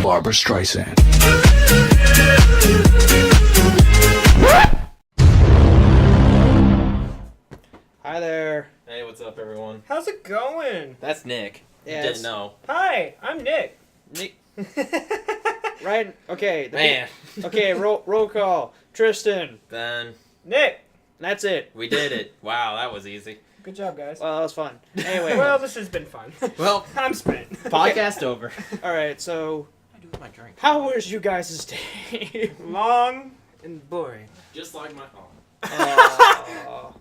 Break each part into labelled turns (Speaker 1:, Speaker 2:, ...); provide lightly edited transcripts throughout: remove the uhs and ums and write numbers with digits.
Speaker 1: Barbara Streisand.
Speaker 2: Hi there.
Speaker 3: Hey, what's up, everyone?
Speaker 4: How's it going?
Speaker 3: That's Nick.
Speaker 2: Yeah,
Speaker 3: Didn't know.
Speaker 4: Hi, I'm Nick.
Speaker 2: Nick. Right? Okay.
Speaker 3: Man.
Speaker 2: Okay, roll call. Tristan.
Speaker 3: Ben,
Speaker 4: Nick.
Speaker 2: That's it.
Speaker 3: we did it. Wow, that was easy.
Speaker 4: Good job, guys.
Speaker 2: Well, that was fun. Anyway.
Speaker 4: Well, this has been fun.
Speaker 3: Well,
Speaker 4: I'm spent.
Speaker 3: podcast over.
Speaker 2: All right. So,
Speaker 3: I do with my drink.
Speaker 2: how was you guys' day?
Speaker 4: Long and boring.
Speaker 3: Just like my phone.
Speaker 2: Aw,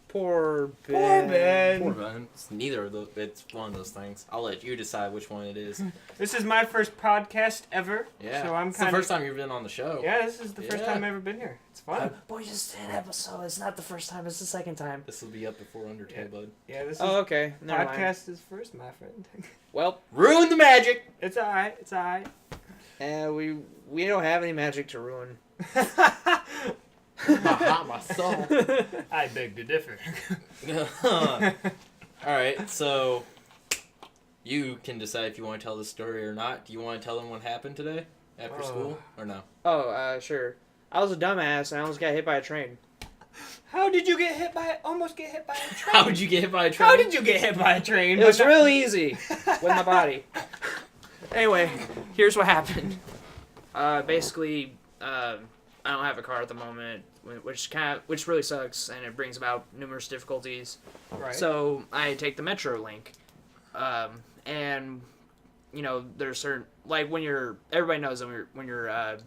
Speaker 2: poor Ben.
Speaker 4: Poor Ben.
Speaker 3: Poor Ben. It's neither of those. It's one of those things. I'll let you decide which one it is.
Speaker 4: This is my first podcast ever.
Speaker 3: Yeah.
Speaker 4: So I'm
Speaker 3: it's the
Speaker 4: kind of.
Speaker 3: first time you've been on the show.
Speaker 4: Yeah, this is the first
Speaker 3: Yeah.
Speaker 4: time I've ever been here. It's fun.
Speaker 2: Boy, just an episode. It's not the first time. It's the second time.
Speaker 3: This will be up before Undertale, bud.
Speaker 4: Yeah, this is.
Speaker 2: Oh, okay. Never mind.
Speaker 4: Podcast is first, my friend.
Speaker 2: Well,
Speaker 3: Ruin the magic!
Speaker 4: It's alright. It's alright.
Speaker 2: we don't have any magic to ruin.
Speaker 3: My soul.
Speaker 4: I beg to differ.
Speaker 3: Alright, so you can decide if you want to tell the story or not. Do you want to tell them what happened today after school or no?
Speaker 2: Oh, sure. I was a dumbass and I almost got hit by a train.
Speaker 4: How did you almost get hit by a train?
Speaker 3: How did you get hit by a train?
Speaker 4: How did you get hit by a train?
Speaker 2: It was really easy with my body. Anyway, here's what happened. Basically, I don't have a car at the moment, which really sucks, and it brings about numerous difficulties.
Speaker 4: Right.
Speaker 2: So I take the Metro link, and you know there's certain everybody knows that when you're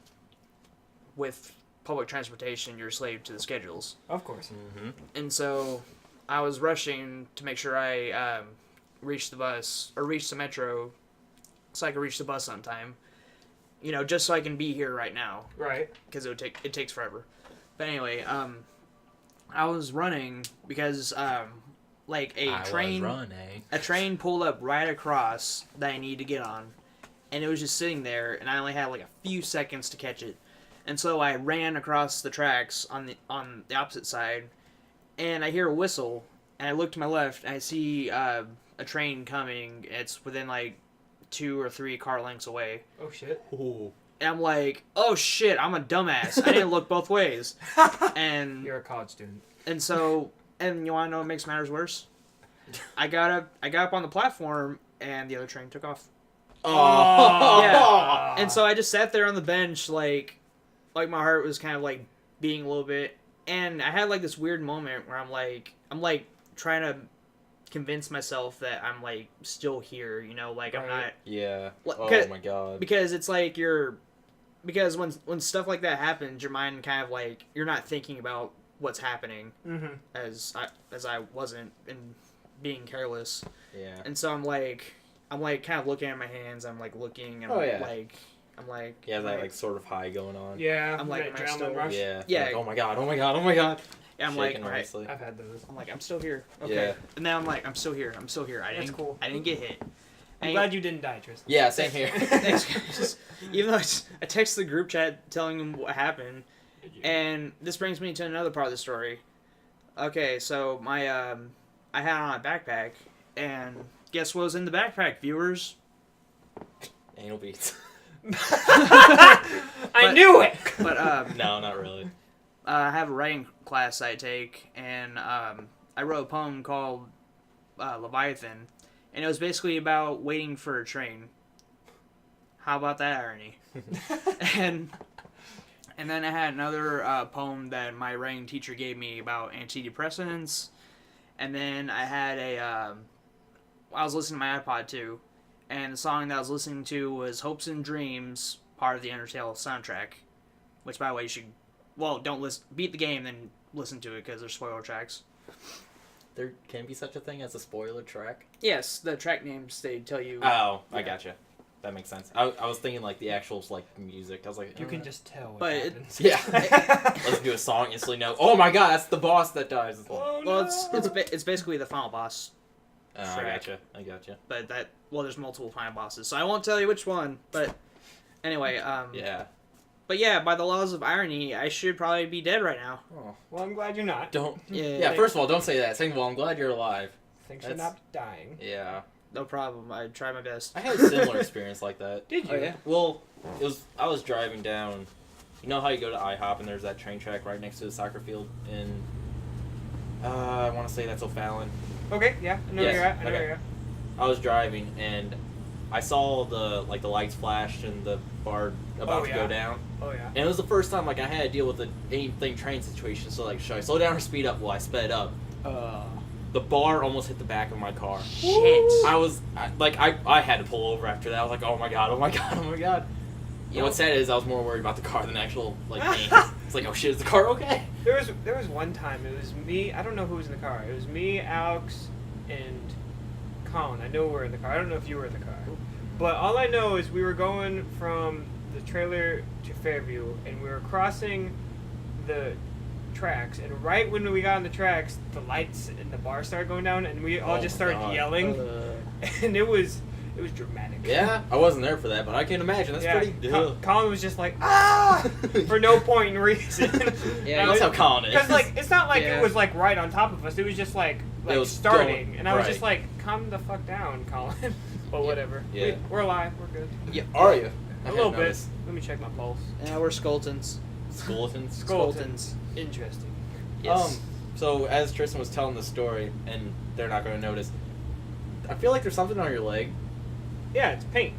Speaker 2: with public transportation, you're a slave to the schedules.
Speaker 4: Of course.
Speaker 3: Mm-hmm.
Speaker 2: And so I was rushing to make sure I reached the Metro so I could reach the bus on time. You know, just so I can be here right now.
Speaker 4: Right.
Speaker 2: Because it takes forever. But anyway, I was running because a train pulled up right across that I need to get on, and it was just sitting there, and I only had like a few seconds to catch it. And so I ran across the tracks on the opposite side, and I hear a whistle, and I look to my left, and I see a train coming. It's within like 2 or 3 car lengths away.
Speaker 4: Oh shit.
Speaker 3: Ooh.
Speaker 2: And I'm like, oh shit, I'm a dumbass. I didn't look both ways. And
Speaker 4: You're a college student.
Speaker 2: and so and you wanna know what makes matters worse? I got up on the platform and the other train took off.
Speaker 3: Oh.
Speaker 2: Yeah. And so I just sat there on the bench like my heart was kind of like beating a little bit, and I had like this weird moment where I'm like trying to convince myself that I'm like still here, you know, like I'm not.
Speaker 3: Yeah.
Speaker 2: Like,
Speaker 3: Oh my god.
Speaker 2: Because it's like because when stuff like that happens, your mind kind of like you're not thinking about what's happening as I wasn't and being careless.
Speaker 3: Yeah.
Speaker 2: And so I'm like kind of looking at my hands. I'm like looking and I'm like
Speaker 3: Yeah, that like sort of high going on.
Speaker 4: Yeah.
Speaker 2: I'm like, am I
Speaker 4: adrenaline
Speaker 2: still-
Speaker 4: rush.
Speaker 3: Yeah.
Speaker 2: Yeah.
Speaker 3: Like, oh my god. Oh my god. Oh my god.
Speaker 2: I'm like,
Speaker 3: Shaking
Speaker 2: all right.
Speaker 3: nicely.
Speaker 4: I've had those.
Speaker 2: I'm like, I'm still here. Okay.
Speaker 3: Yeah.
Speaker 2: And then I'm like, I'm still here.
Speaker 4: That's cool.
Speaker 2: I didn't get hit.
Speaker 4: I'm glad you didn't die, Tristan.
Speaker 3: Yeah. Same here.
Speaker 2: Thanks, guys. Even though I texted the group chat telling them what happened, and this brings me to another part of the story. Okay, so my I had on a backpack, and guess what was in the backpack, viewers?
Speaker 3: Anal beads.
Speaker 4: I knew it.
Speaker 2: But
Speaker 3: No, not really.
Speaker 2: I have a writing class I take, and I wrote a poem called Leviathan, and it was basically about waiting for a train. How about that irony? and then I had another poem that my writing teacher gave me about antidepressants, and then I had I was listening to my iPod too, and the song that I was listening to was Hopes and Dreams, part of the Undertale soundtrack, which by the way you should. Well, don't beat the game, then listen to it, because there's spoiler tracks.
Speaker 3: There can be such a thing as a spoiler track?
Speaker 2: Yes, the track names, they tell you.
Speaker 3: Oh, I gotcha. That makes sense. I was thinking, like, the actual, like, music. I was like...
Speaker 4: You can just tell what
Speaker 2: But
Speaker 4: happens.
Speaker 3: Yeah. Let's do a song, instantly know, oh my god, that's the boss that dies. It's like,
Speaker 4: Oh,
Speaker 2: Well,
Speaker 4: no.
Speaker 2: it's basically the final boss.
Speaker 3: oh,
Speaker 2: track.
Speaker 3: I gotcha.
Speaker 2: But there's multiple final bosses, so I won't tell you which one. But anyway,
Speaker 3: Yeah.
Speaker 2: But yeah, by the laws of irony, I should probably be dead right now.
Speaker 3: Oh.
Speaker 4: Well, I'm glad you're not.
Speaker 3: Don't...
Speaker 2: Yeah.
Speaker 3: Yeah, first of all, don't say that. Second of all, I'm glad you're alive.
Speaker 4: Thanks for
Speaker 3: That's-
Speaker 4: not dying.
Speaker 3: Yeah.
Speaker 2: No problem. I try my best.
Speaker 3: I had a similar experience like that.
Speaker 4: Did you?
Speaker 2: Oh, yeah?
Speaker 3: Well, I was driving down. You know how you go to IHOP and there's that train track right next to the soccer field in. I want to say that's O'Fallon.
Speaker 4: Okay, yeah, I know where
Speaker 3: Yes,
Speaker 4: you're at. I know
Speaker 3: okay.
Speaker 4: where you're at.
Speaker 3: I was driving and I saw the lights flash and the bar about to
Speaker 4: yeah.
Speaker 3: go down.
Speaker 4: Oh yeah.
Speaker 3: And it was the first time I had to deal with anything train situation. So should I slow down or speed up? Well, I sped up. The bar almost hit the back of my car.
Speaker 2: Shit.
Speaker 3: I had to pull over after that. I was like, oh my god. And what's sad is I was more worried about the car than actual me. It's like, oh shit, is the car okay?
Speaker 4: There was one time, it was me, I don't know who was in the car. It was me, Alex, and Colin. I know we were in the car. I don't know if you were in the car. But all I know is we were going from the trailer to Fairview, and we were crossing the tracks, and right when we got on the tracks, the lights in the bar started going down, and we all just started yelling, and it was dramatic.
Speaker 3: Yeah, I wasn't there for that, but I can imagine. That's pretty.
Speaker 4: Colin was just like, ah, for no point in reason.
Speaker 2: Yeah,
Speaker 3: that's how Colin is.
Speaker 4: Because it's not like
Speaker 2: Yeah.
Speaker 4: it was right on top of us. It was just like
Speaker 3: It was
Speaker 4: starting,
Speaker 3: going-
Speaker 4: and I was
Speaker 3: right.
Speaker 4: just like, calm the fuck down, Colin. But whatever.
Speaker 3: Yeah.
Speaker 4: We're alive. We're good.
Speaker 3: Yeah, are you?
Speaker 4: A little bit. Let me check my pulse.
Speaker 2: Yeah, we're Skoltons.
Speaker 3: Skeletons.
Speaker 2: Skoltons.
Speaker 4: Interesting.
Speaker 2: Yes.
Speaker 3: So as Tristan was telling the story, and they're not going to notice, I feel like there's something on your leg.
Speaker 4: Yeah, it's paint.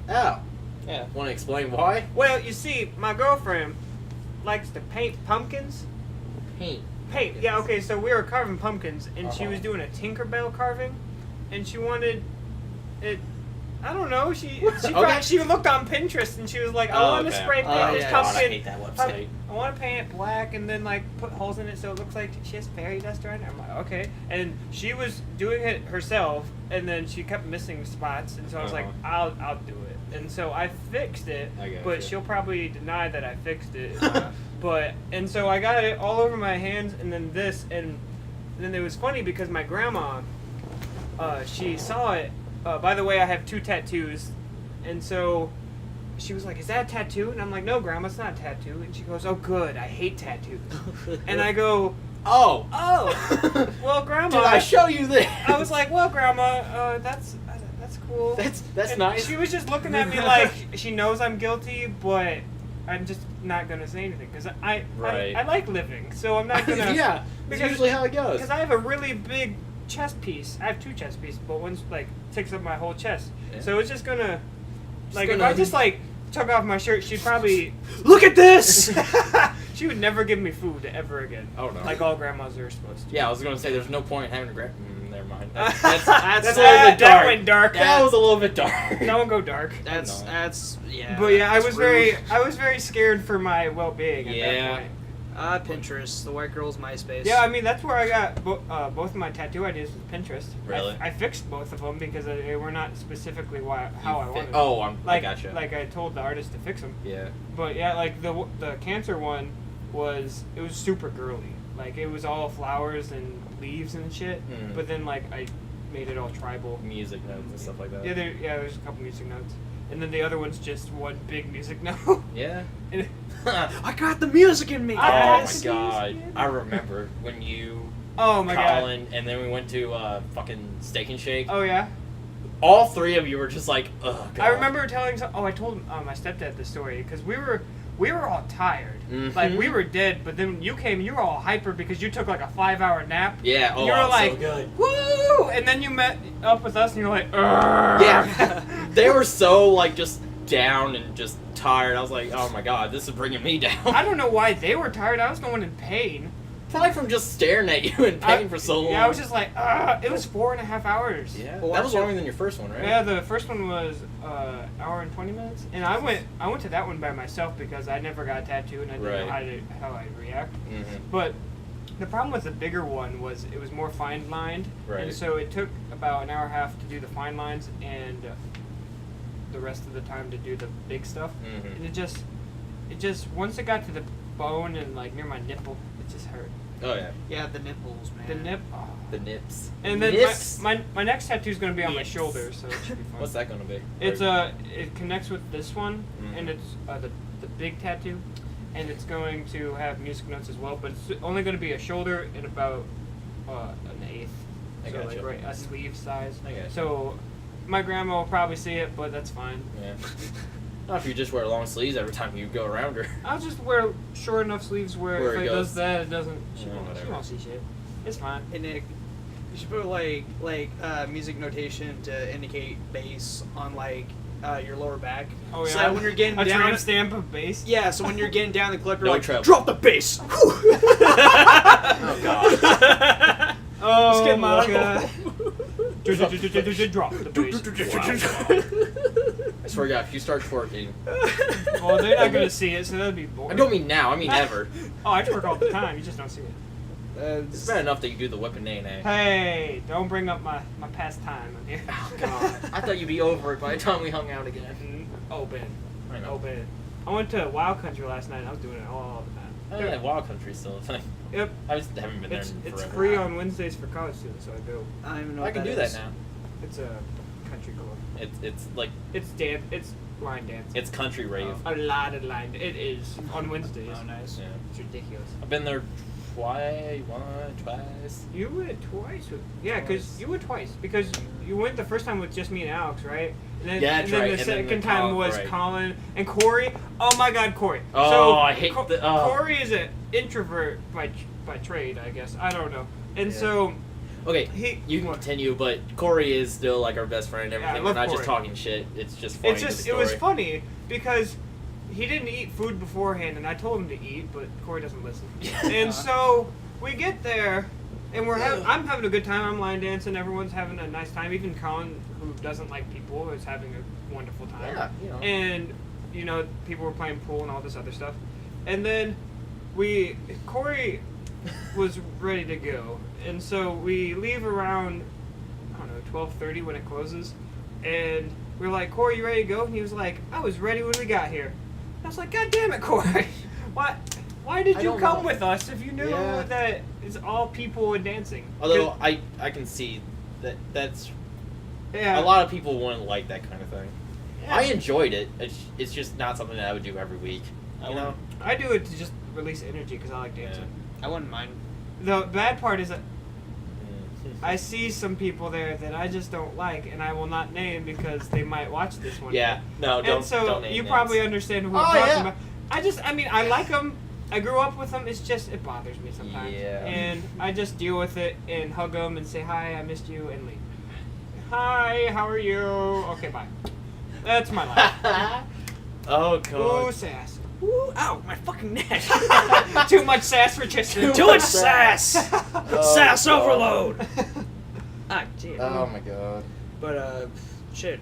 Speaker 3: Oh.
Speaker 2: Yeah.
Speaker 3: Want to explain why?
Speaker 4: Well, you see, my girlfriend likes to paint pumpkins.
Speaker 3: Paint.
Speaker 4: Paint. Yeah. Okay. So we were carving pumpkins, and she
Speaker 3: Uh-huh.
Speaker 4: was doing a Tinkerbell carving, and she wanted it. I don't know. She
Speaker 3: Okay.
Speaker 4: she looked on Pinterest and she was like, I
Speaker 3: Oh,
Speaker 4: want to
Speaker 3: okay.
Speaker 4: spray paint
Speaker 2: Oh,
Speaker 4: this
Speaker 2: yeah.
Speaker 3: God, I
Speaker 4: pumpkin.
Speaker 3: hate that website.
Speaker 4: I want to paint it black and then put holes in it so it looks like she has fairy dust around it. I'm like, okay. And she was doing it herself, and then she kept missing spots, and so I was like, I'll do it. And so I fixed it,
Speaker 3: I gotcha.
Speaker 4: but she'll probably deny that I fixed it. And so I got it all over my hands, and then this, and then it was funny because my grandma, she saw it. By the way, I have 2 tattoos, and so she was like, is that a tattoo? And I'm like, no, Grandma, it's not a tattoo. And she goes, oh, good, I hate tattoos. And I go,
Speaker 3: Oh.
Speaker 4: well, Grandma.
Speaker 3: Did I show you this?
Speaker 4: I was like, well, Grandma, that's cool.
Speaker 3: That's
Speaker 4: And
Speaker 3: nice.
Speaker 4: She was just looking at me like she knows I'm guilty, but I'm just not gonna say anything because I like living, so I'm not gonna.
Speaker 3: Yeah, that's usually how it goes.
Speaker 4: Because I have a really big chest piece. I have 2 chest pieces, but one's takes up my whole chest.
Speaker 3: Yeah.
Speaker 4: So it's just gonna if
Speaker 3: gonna-
Speaker 4: I just took off my shirt, she'd probably
Speaker 2: Look at this!
Speaker 4: she would never give me food ever again.
Speaker 3: Oh, no.
Speaker 4: Like all grandmas are supposed to.
Speaker 3: Yeah, I was going to say there's no point in having to grab. Never mind.
Speaker 4: That's
Speaker 3: That's a little bit
Speaker 4: that
Speaker 3: dark.
Speaker 4: went dark.
Speaker 3: That was a little bit dark.
Speaker 4: Don't go dark.
Speaker 2: That's yeah.
Speaker 4: But yeah, I
Speaker 2: that's
Speaker 4: was
Speaker 2: rude.
Speaker 4: very scared for my well-being at
Speaker 3: Yeah.
Speaker 4: that point.
Speaker 2: Pinterest, the white girl's MySpace.
Speaker 4: Yeah, I mean that's where I got both of my tattoo ideas was Pinterest.
Speaker 3: Really?
Speaker 4: I fixed both of them because they were not specifically how I wanted.
Speaker 3: Oh, I gotcha.
Speaker 4: Like I told the artist to fix them.
Speaker 3: Yeah.
Speaker 4: But yeah, like the cancer one was super girly. Like it was all flowers and leaves and shit.
Speaker 3: Mm.
Speaker 4: But then I made it all tribal.
Speaker 3: Music notes and stuff like that.
Speaker 4: Yeah, there's a couple music notes. And then the other one's just one big music note.
Speaker 3: Yeah.
Speaker 4: And
Speaker 2: I got the music in me.
Speaker 3: Oh
Speaker 4: I
Speaker 3: my
Speaker 4: see
Speaker 3: god.
Speaker 4: it.
Speaker 3: I remember when you,
Speaker 4: oh my god.
Speaker 3: Colin, and then we went to fucking Steak and Shake.
Speaker 4: Oh yeah.
Speaker 3: All 3 of you were just like, ugh. God.
Speaker 4: I remember telling I told my stepdad this story because we were all tired.
Speaker 3: Mhm.
Speaker 4: Like we were dead, but then you came, you were all hyper because you took like a 5-hour nap.
Speaker 3: Yeah, oh,
Speaker 4: you were
Speaker 3: I was
Speaker 4: like,
Speaker 3: so good.
Speaker 4: woo! And then you met up with us and you're like, "Urgh."
Speaker 3: Yeah. They were so, just down and just tired. I was like, oh my god, this is bringing me down.
Speaker 4: I don't know why they were tired. I was the one in pain.
Speaker 3: Probably from just staring at you in pain for so long.
Speaker 4: Yeah, I was just like, it was 4.5 hours.
Speaker 3: Yeah,
Speaker 2: Well,
Speaker 3: that was
Speaker 2: watch
Speaker 3: longer than your first one, right?
Speaker 4: Yeah, the first one was hour and 20 minutes, and I went to that one by myself because I never got a tattoo and I didn't know how I'd react.
Speaker 3: Mm-hmm.
Speaker 4: But the problem with the bigger one was it was more fine lined,
Speaker 3: Right.
Speaker 4: and so it took about an hour and a half to do the fine lines and the rest of the time to do the big stuff.
Speaker 3: Mhm.
Speaker 4: And it just once it got to the bone and near my nipple, it just hurt.
Speaker 3: Oh yeah,
Speaker 2: Yeah, the nipples, man.
Speaker 4: The nip. Oh.
Speaker 3: the nips.
Speaker 4: And then
Speaker 3: Nips?
Speaker 4: my next tattoo is going to be on my
Speaker 3: Nips.
Speaker 4: shoulder, so it should be fun.
Speaker 3: What's that gonna be?
Speaker 4: It's it connects with this one,
Speaker 3: Mhm.
Speaker 4: and it's the big tattoo, and it's going to have music notes as well, but it's only going to be a shoulder and about an eighth,
Speaker 3: I
Speaker 4: so
Speaker 3: gotcha.
Speaker 4: a sleeve size.
Speaker 3: I gotcha.
Speaker 4: So My grandma will probably see it, but that's fine.
Speaker 3: Yeah. Not if you just wear long sleeves every time you go around her.
Speaker 4: I'll just wear short enough sleeves where if it does that, it doesn't. She
Speaker 3: whatever.
Speaker 4: won't see shit. It's fine.
Speaker 2: Hey Nick, you should put like music notation to indicate bass on like your lower back.
Speaker 4: Oh yeah.
Speaker 2: So that when you're getting
Speaker 4: a
Speaker 2: down,
Speaker 4: timestamp of bass.
Speaker 2: yeah. So when you're getting down the clip, you're
Speaker 3: No
Speaker 2: like,
Speaker 3: trouble.
Speaker 2: drop the bass.
Speaker 3: Oh god.
Speaker 4: Oh my
Speaker 2: low.
Speaker 4: god. Drop the bass.
Speaker 3: I swear to God, if you start twerking,
Speaker 4: Well, they're not gonna see it, so that'd be
Speaker 3: I
Speaker 4: boring.
Speaker 3: don't mean now, I mean ever.
Speaker 4: Oh, I twerk all the time. You just don't see it.
Speaker 3: It's bad enough that you do the whip and nay nay.
Speaker 4: Hey, don't bring up my past time in here.
Speaker 3: Oh god. I thought you'd be over it by the time we hung out again.
Speaker 4: Open.
Speaker 3: I know.
Speaker 4: Open. I went to Wild Country last night and I was doing it all the time.
Speaker 3: Oh yeah, Wild Country's still a thing.
Speaker 4: Yep.
Speaker 3: I just haven't been there
Speaker 4: It's
Speaker 3: in forever.
Speaker 4: free on Wednesdays for college students, so I go.
Speaker 2: I don't even know.
Speaker 3: I
Speaker 2: what
Speaker 3: can
Speaker 2: that
Speaker 3: do
Speaker 2: is.
Speaker 3: that now.
Speaker 4: It's a country club.
Speaker 3: It's like
Speaker 4: It's line dance.
Speaker 3: it's country rave.
Speaker 4: A lot of line. It is on Wednesdays.
Speaker 2: Oh, nice.
Speaker 3: Yeah.
Speaker 4: It's ridiculous.
Speaker 3: I've been there twice.
Speaker 4: You went twice. Yeah, because
Speaker 3: Twice.
Speaker 4: you went twice because you went the first time with just me and Alex, right? And then,
Speaker 3: Yeah,
Speaker 4: and
Speaker 3: that's
Speaker 4: then
Speaker 3: right.
Speaker 4: the
Speaker 3: And then
Speaker 4: second
Speaker 3: the
Speaker 4: time
Speaker 3: Colin,
Speaker 4: was
Speaker 3: right.
Speaker 4: Colin and Corey. Oh my God, Corey.
Speaker 3: Oh,
Speaker 4: so,
Speaker 3: I hate the. Oh.
Speaker 4: Corey is an introvert by trade, I guess. I don't know. And
Speaker 3: Yeah.
Speaker 4: so
Speaker 3: Okay, you can continue, but Corey is still like our best friend and
Speaker 4: Yeah, I
Speaker 3: everything. We're
Speaker 4: love
Speaker 3: not just
Speaker 4: Corey.
Speaker 3: talking shit. It's just funny.
Speaker 4: it's just
Speaker 3: to
Speaker 4: it
Speaker 3: the
Speaker 4: was
Speaker 3: story.
Speaker 4: funny because he didn't eat food beforehand, and I told him to eat, but Corey doesn't listen. And so we get there, and I'm having a good time. I'm line dancing. Everyone's having a nice time. Even Colin, who doesn't like people, is having a wonderful time.
Speaker 3: Yeah, you know.
Speaker 4: And people were playing pool and all this other stuff. And then Corey was ready to go, and so we leave around 12:30 when it closes, and we're like, Corey, you ready to go? And he was like, I was ready when we got here. And I was like, God damn it, Corey, why did
Speaker 3: I
Speaker 4: you
Speaker 3: don't
Speaker 4: come
Speaker 3: know.
Speaker 4: with us if you knew
Speaker 3: Yeah.
Speaker 4: that it's all people and dancing?
Speaker 3: Although I can see that's
Speaker 4: Yeah,
Speaker 3: a lot of people wouldn't like that kind of thing.
Speaker 4: yeah.
Speaker 3: I enjoyed it. It's just not something that I would do every week. You know?
Speaker 4: I do it to just release energy because I like dancing.
Speaker 2: I wouldn't mind.
Speaker 4: The bad part is that
Speaker 3: Mm.
Speaker 4: I see some people there that I just don't like, and I will not name because they might watch this one.
Speaker 3: Yeah. No, don't.
Speaker 4: And so
Speaker 3: don't name
Speaker 4: you
Speaker 3: names.
Speaker 4: probably understand who
Speaker 3: Oh,
Speaker 4: I'm talking
Speaker 3: yeah.
Speaker 4: about. I like them. I grew up with them. It's just it bothers me sometimes.
Speaker 3: Yeah.
Speaker 4: And I just deal with it and hug them and say hi, I missed you, and leave. Hi, how are you? Okay, bye. That's my life.
Speaker 3: Oh
Speaker 4: Ooh,
Speaker 3: god.
Speaker 4: sass.
Speaker 2: Ooh, ow, my fucking neck.
Speaker 4: Too much sass for Tristan.
Speaker 2: Too much sass.
Speaker 3: Oh,
Speaker 2: Sass
Speaker 3: God.
Speaker 2: overload. Ah, gee.
Speaker 3: Oh my god.
Speaker 2: But shit.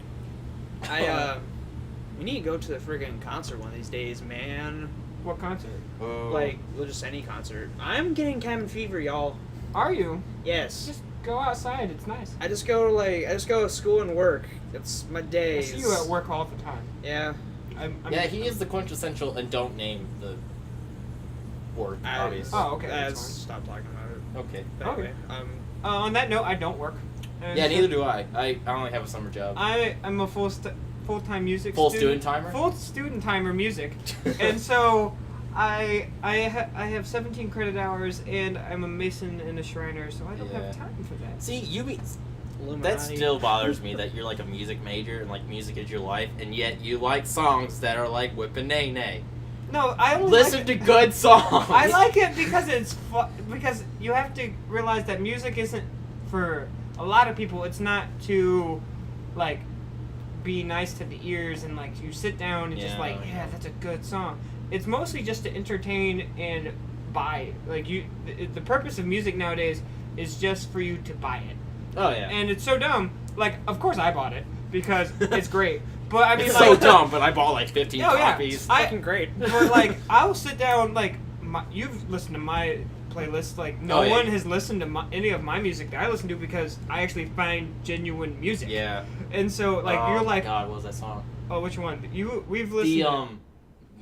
Speaker 2: We need to go to the friggin' concert one of these days, man.
Speaker 4: What concert?
Speaker 3: Oh.
Speaker 2: Like, well, just any concert. I'm getting cabin fever, y'all.
Speaker 4: Are you?
Speaker 2: Yes.
Speaker 4: Just go outside. It's nice.
Speaker 2: I just go to school and work. It's my
Speaker 4: I
Speaker 2: days.
Speaker 4: see you at work all the time.
Speaker 2: Yeah.
Speaker 3: Yeah, he is the quintessential, and don't name the word, obviously.
Speaker 4: Oh, okay, that's
Speaker 2: Let's stop talking about it.
Speaker 3: Okay.
Speaker 2: But
Speaker 4: Okay.
Speaker 2: anyway,
Speaker 4: on that note, I don't work. And
Speaker 3: Yeah, neither do I. I only have a summer job.
Speaker 4: I'm a full-time music
Speaker 3: Full
Speaker 4: student.
Speaker 3: student timer?
Speaker 4: Full student timer music. And so I have 17 credit hours, and I'm a mason and a shriner, so I don't
Speaker 3: Yeah.
Speaker 4: have time for that.
Speaker 3: See, you be. That
Speaker 2: Illuminati.
Speaker 3: still bothers me that you're like a music major and like music is your life, and yet you like songs that are like whip and nay nay.
Speaker 4: No, I only
Speaker 3: Listen
Speaker 4: like
Speaker 3: to good songs.
Speaker 4: I like it because it's because you have to realize that music isn't for a lot of people. It's not to like be nice to the ears and like you sit down and just
Speaker 3: Yeah,
Speaker 4: like
Speaker 3: yeah.
Speaker 4: that's a good song. It's mostly just to entertain and buy. Like the purpose of music nowadays is just for you to buy it.
Speaker 3: Oh yeah.
Speaker 4: And it's so dumb. Like, of course I bought it because it's great. But I mean,
Speaker 3: It's
Speaker 4: like,
Speaker 3: so dumb, but I bought like 15
Speaker 4: Oh, yeah.
Speaker 3: copies.
Speaker 2: Fucking great.
Speaker 4: But like, I'll sit down. Like, you've listened to my playlist. Like, no
Speaker 3: Oh, yeah.
Speaker 4: one has listened to any of my music that I listen to because I actually find genuine music.
Speaker 3: Yeah.
Speaker 4: And so, like,
Speaker 3: Oh
Speaker 4: you're
Speaker 3: my
Speaker 4: like,
Speaker 3: God, what was that song?
Speaker 4: oh, which one? We've listened.
Speaker 3: The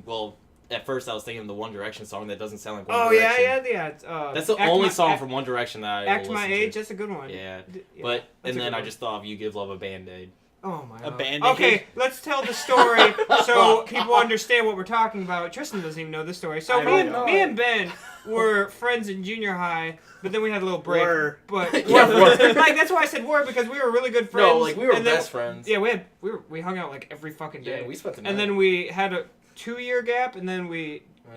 Speaker 3: well, at first I was thinking of the One Direction song that doesn't sound like One
Speaker 4: Oh
Speaker 3: Direction.
Speaker 4: yeah. It's,
Speaker 3: That's the only song from One Direction that I
Speaker 4: Act
Speaker 3: will
Speaker 4: My
Speaker 3: listen
Speaker 4: Age.
Speaker 3: to.
Speaker 4: That's a good one.
Speaker 3: Yeah.
Speaker 4: Yeah,
Speaker 3: But
Speaker 4: that's
Speaker 3: and
Speaker 4: a
Speaker 3: then
Speaker 4: good
Speaker 3: I
Speaker 4: one.
Speaker 3: just thought of You Give Love a Band-Aid.
Speaker 4: Oh my god.
Speaker 2: Band-aid.
Speaker 4: Okay, let's tell the story so people understand what we're talking about. Tristan doesn't even know the story. So
Speaker 2: I
Speaker 4: me
Speaker 2: don't
Speaker 4: and,
Speaker 2: know
Speaker 4: me
Speaker 2: it.
Speaker 4: and Ben were friends in junior high, but then we had a little break.
Speaker 2: Were.
Speaker 4: But
Speaker 3: Yeah, were.
Speaker 4: like that's why I said were, because we were really good friends.
Speaker 3: No, like we were
Speaker 4: and then-
Speaker 3: best friends.
Speaker 4: Yeah, we hung out like every fucking day.
Speaker 3: Yeah, we spent the night.
Speaker 4: And then we had a 2-year gap, and then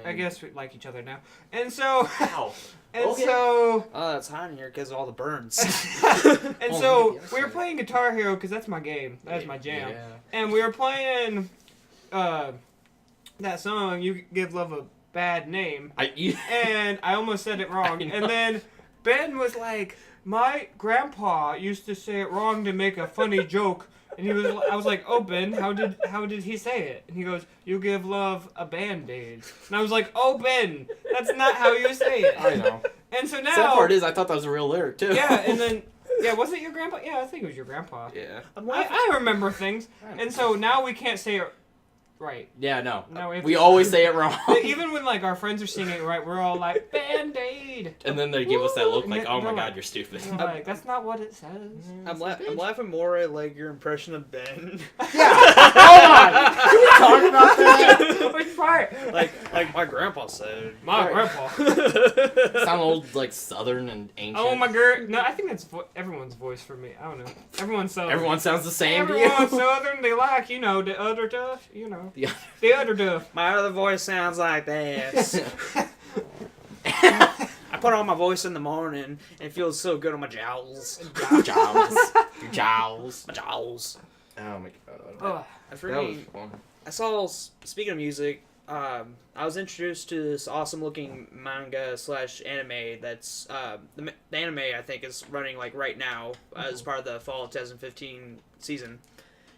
Speaker 4: I guess we like each other now. And so
Speaker 3: Wow.
Speaker 4: and
Speaker 3: Okay.
Speaker 4: so
Speaker 2: Oh, that's hot in here because of all the burns.
Speaker 4: and
Speaker 3: Oh,
Speaker 4: so
Speaker 3: maybe
Speaker 4: we were
Speaker 3: outside.
Speaker 4: playing Guitar Hero because that's my game. That's my jam.
Speaker 3: Yeah.
Speaker 4: And we were playing that song, You Give Love a Bad Name. And I almost said it wrong.
Speaker 3: I know.
Speaker 4: And then Ben was like, my grandpa used to say it wrong to make a funny joke. And I was like, oh, Ben, how did he say it? And he goes, you give love a Band-Aid. And I was like, oh, Ben, that's not how you say it.
Speaker 3: I know.
Speaker 4: And so now...
Speaker 3: Sad part is, I thought that was a real lyric, too.
Speaker 4: Yeah, and then... Yeah, was it your grandpa? Yeah, I think it was your grandpa.
Speaker 3: Yeah.
Speaker 4: I remember things. And so now we can't say it right.
Speaker 3: Yeah, no.
Speaker 4: No, we have
Speaker 3: We
Speaker 4: to-
Speaker 3: always say it wrong.
Speaker 4: Even when like our friends are singing it right, we're all like, Band-Aid!
Speaker 3: And then they give us that look
Speaker 4: And
Speaker 3: like,
Speaker 4: then
Speaker 3: oh my
Speaker 4: they're
Speaker 3: god,
Speaker 4: like-
Speaker 3: you're stupid.
Speaker 4: And we're like, that's not what it says.
Speaker 2: I'm laughing more at like your impression of Ben.
Speaker 3: Yeah. Hold on. Can we talk about that?
Speaker 4: Which part?
Speaker 2: like my grandpa said.
Speaker 4: My
Speaker 3: Right.
Speaker 4: grandpa.
Speaker 3: Sound old, like southern and ancient.
Speaker 4: Oh my god. No, I think that's everyone's voice for me. I don't know. Everyone's southern.
Speaker 3: Everyone sounds the same to
Speaker 4: Everyone's
Speaker 3: you.
Speaker 4: southern. They like, the other stuff.
Speaker 3: Yeah.
Speaker 4: The other stuff.
Speaker 2: My other voice sounds like this. I put on my voice in the morning and it feels so good on my jowls.
Speaker 3: Jowls. Your jowls.
Speaker 2: My jowls.
Speaker 3: Oh my god.
Speaker 4: Ugh.
Speaker 2: I
Speaker 3: That was
Speaker 2: freaking.
Speaker 3: fun.
Speaker 2: I saw. Speaking of music, I was introduced to this awesome-looking manga / anime. That's the anime I think is running like right now as part of the fall of 2015 season.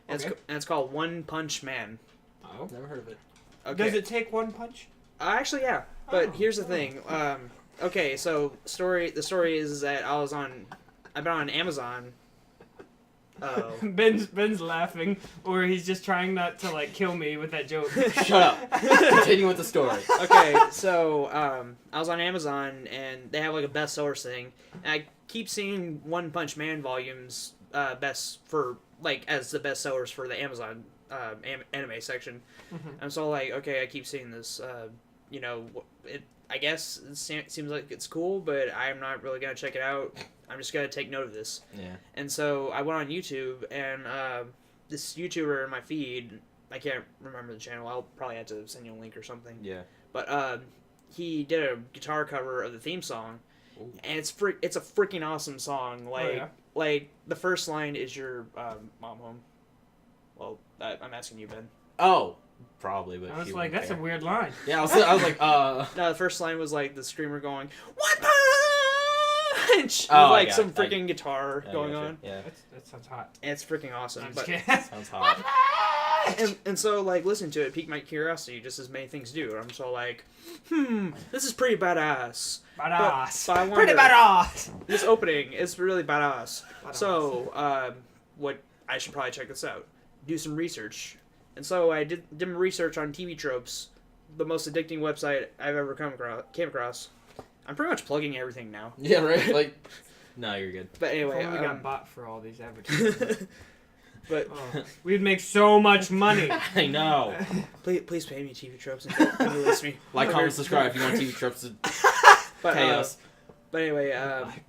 Speaker 2: And,
Speaker 4: Okay.
Speaker 2: it's called One Punch Man.
Speaker 4: Oh.
Speaker 3: Never heard of it.
Speaker 2: Okay.
Speaker 4: Does it take one punch?
Speaker 2: Actually, yeah. But
Speaker 4: Oh,
Speaker 2: here's the
Speaker 4: oh.
Speaker 2: thing. Okay, so the story is that I've been on Amazon. Oh.
Speaker 4: Ben's laughing, or he's just trying not to like kill me with that joke.
Speaker 3: Shut up. Continue with the story.
Speaker 2: Okay, so I was on Amazon and they have like a bestsellers thing, and I keep seeing One Punch Man volumes as the bestsellers for the Amazon anime section.
Speaker 4: Mhm.
Speaker 2: I'm so like, okay, I keep seeing this. I guess it seems like it's cool, but I'm not really gonna check it out. I'm just gonna take note of this.
Speaker 3: Yeah.
Speaker 2: And so I went on YouTube, and this YouTuber in my feed, I can't remember the channel. I'll probably have to send you a link or something.
Speaker 3: Yeah.
Speaker 2: But he did a guitar cover of the theme song,
Speaker 3: Ooh.
Speaker 2: and it's a freaking awesome song. Like the first line is your mom home. Well, I'm asking you, Ben.
Speaker 3: Oh. Probably, but
Speaker 4: I was
Speaker 3: she
Speaker 4: like,
Speaker 3: wouldn't
Speaker 4: that's a
Speaker 3: care.
Speaker 4: weird line.
Speaker 3: Yeah, I was like,
Speaker 2: No, the first line was like the screamer going, "One punch!"
Speaker 3: Oh,
Speaker 2: With, like
Speaker 3: I got
Speaker 2: some
Speaker 3: it.
Speaker 2: freaking guitar
Speaker 3: Yeah, I
Speaker 2: going
Speaker 3: gotcha.
Speaker 2: on.
Speaker 3: Yeah.
Speaker 4: That sounds hot.
Speaker 2: And it's freaking awesome.
Speaker 4: I'm just
Speaker 2: But
Speaker 4: kidding.
Speaker 3: Sounds hot.
Speaker 2: and so like listening to it piqued my curiosity, just as many things do. I'm so like, this is pretty badass.
Speaker 4: Badass.
Speaker 2: But I
Speaker 4: Pretty
Speaker 2: wonder-
Speaker 4: badass.
Speaker 2: This opening is really badass. So, what I should probably check this out. Do some research. And so I did my research on TV tropes, the most addicting website I've ever came across. I'm pretty much plugging everything now.
Speaker 3: Yeah, right? Like, no, you're good.
Speaker 2: But anyway,
Speaker 4: If only we got bought for all these advertisements.
Speaker 2: but
Speaker 4: Oh, we'd make so much money.
Speaker 3: I know.
Speaker 2: please pay me TV tropes and release me.
Speaker 3: Like, comment, subscribe if you want TV tropes to
Speaker 2: But,
Speaker 3: pay us.
Speaker 2: But anyway,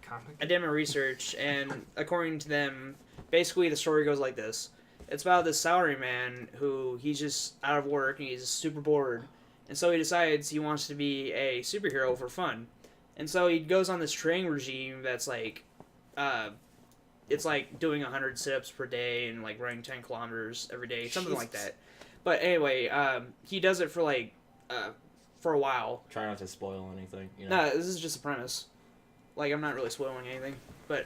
Speaker 4: Comic.
Speaker 2: I did my research, and according to them, basically the story goes like this. It's about this salaryman who he's just out of work and he's super bored. And so he decides he wants to be a superhero for fun. And so he goes on this training regime that's like, it's like doing 100 sit-ups per day and like running 10 kilometers every day, something like
Speaker 4: Jesus.
Speaker 2: that. But anyway, he does it for like, for a while.
Speaker 3: Try not to spoil anything, you know?
Speaker 2: No, this is just a premise. Like, I'm not really spoiling anything. But,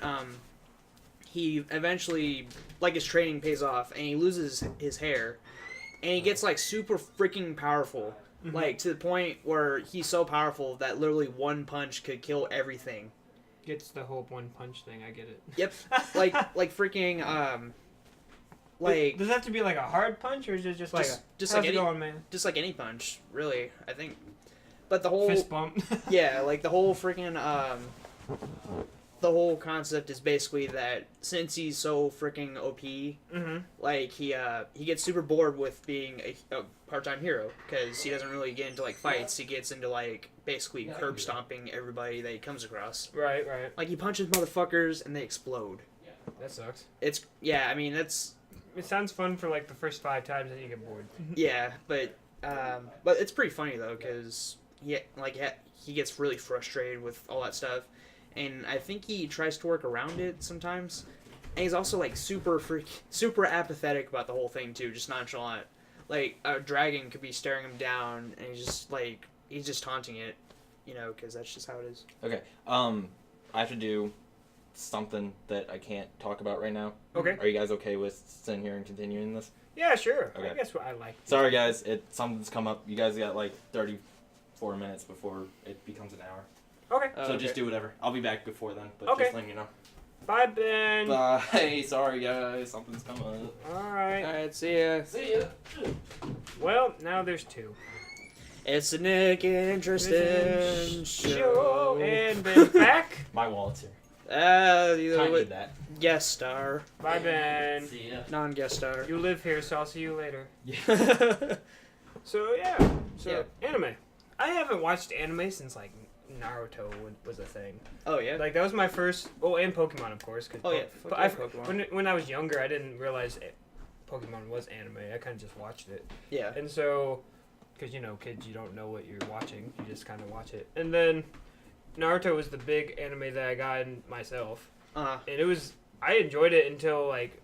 Speaker 2: he eventually, like, his training pays off, and he loses his hair. And he gets, like, super freaking powerful.
Speaker 4: Mhm.
Speaker 2: Like, to the point where he's so powerful that literally one punch could kill everything.
Speaker 4: Gets the whole one punch thing. I get it.
Speaker 2: Yep. Like freaking, like...
Speaker 4: Does that have to be like a hard punch, or is it just like
Speaker 2: just
Speaker 4: how's
Speaker 2: like
Speaker 4: it
Speaker 2: any,
Speaker 4: going, man?
Speaker 2: just like any punch, really, I think. But the whole...
Speaker 4: Fist bump.
Speaker 2: Yeah, like the whole freaking, the whole concept is basically that since he's so freaking OP,
Speaker 4: Mm-hmm.
Speaker 2: like he gets super bored with being a part-time hero because he doesn't really get into like fights. He gets into like basically curb stomping everybody that he comes across.
Speaker 4: Right, right.
Speaker 2: Like he punches motherfuckers and they explode.
Speaker 4: That sucks.
Speaker 2: It's yeah, I mean that's
Speaker 4: It sounds fun for like the first 5 times, and you get bored.
Speaker 2: yeah, but it's pretty funny though because he gets really frustrated with all that stuff, and I think he tries to work around it sometimes. And he's also like super apathetic about the whole thing too, just nonchalant. Like a dragon could be staring him down, and he's just taunting it, you know, because that's just how it is.
Speaker 3: Okay. I have to do something that I can't talk about right now.
Speaker 4: Okay.
Speaker 3: Are you guys okay with sitting here and continuing this?
Speaker 4: Yeah, sure.
Speaker 3: Okay.
Speaker 4: I guess what I like.
Speaker 3: Sorry, guys. Something's come up. You guys got like 34 minutes before it becomes an hour.
Speaker 4: Okay.
Speaker 3: So just do whatever. I'll be back before then. But
Speaker 4: Okay.
Speaker 3: just letting you know.
Speaker 4: Bye, Ben.
Speaker 3: Bye. Sorry, guys. Something's come up.
Speaker 4: All right.
Speaker 2: All right, see ya.
Speaker 3: See ya.
Speaker 4: Well, now there's 2.
Speaker 2: It's the Nick and Tristan show.
Speaker 4: And Ben back.
Speaker 3: My wallet's here.
Speaker 2: I
Speaker 3: Can't need that.
Speaker 2: guest star,
Speaker 4: Bye, Ben.
Speaker 3: See ya.
Speaker 2: non-guest star.
Speaker 4: You live here, so I'll see you later.
Speaker 3: Yeah.
Speaker 4: So anime. I haven't watched anime since like Naruto was a thing.
Speaker 2: Oh yeah.
Speaker 4: Like that was my first. Oh, and Pokemon, of course. Cause
Speaker 2: Oh, yeah.
Speaker 4: But I,
Speaker 2: Pokemon.
Speaker 4: when I was younger, I didn't realize Pokemon was anime. I kind of just watched it,
Speaker 2: Yeah.
Speaker 4: and so, because kids, you don't know what you're watching. You just kind of watch it, and then Naruto was the big anime that I got in myself,
Speaker 2: Uh-huh.
Speaker 4: and I enjoyed it until like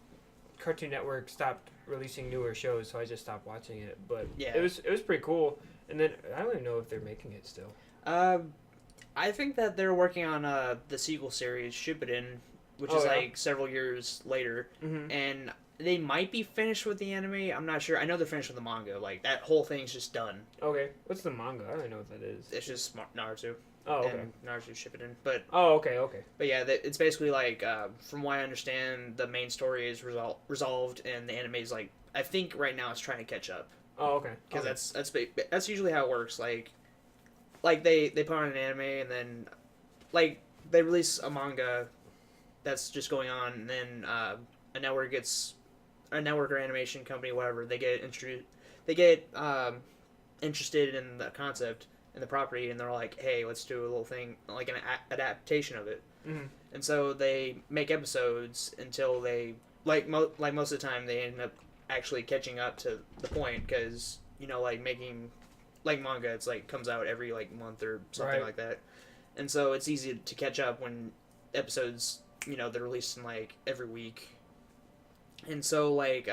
Speaker 4: Cartoon Network stopped releasing newer shows, so I just stopped watching it. But
Speaker 2: Yeah.
Speaker 4: it was pretty cool. And then I don't even know if they're making it still.
Speaker 2: I think that they're working on the sequel series Shippuden, which is
Speaker 4: yeah?
Speaker 2: like several years later,
Speaker 4: Mm-hmm.
Speaker 2: and they might be finished with the anime. I'm not sure. I know they're finished with the manga. Like that whole thing's just done.
Speaker 4: Okay, what's the manga? I don't even know what that is.
Speaker 2: It's just Naruto.
Speaker 4: Oh, okay.
Speaker 2: And Naruto Shippuden, but
Speaker 4: Okay.
Speaker 2: yeah, it's basically like from what I understand, the main story is resolved, and the anime is like I think right now it's trying to catch up.
Speaker 4: Oh, okay.
Speaker 2: Because that's usually how it works. Like they put on an anime and then like they release a manga that's just going on, and then a network or animation company, whatever, they get interested in the concept and the property, and they're like, hey, let's do a little thing like an adaptation of it.
Speaker 4: Mm-hmm.
Speaker 2: And so they make episodes until they like most of the time they end up actually catching up to the point, because like making like manga, it's like comes out every like month or something
Speaker 4: Right.
Speaker 2: like that, and so it's easy to catch up when episodes they're released in like every week, and so like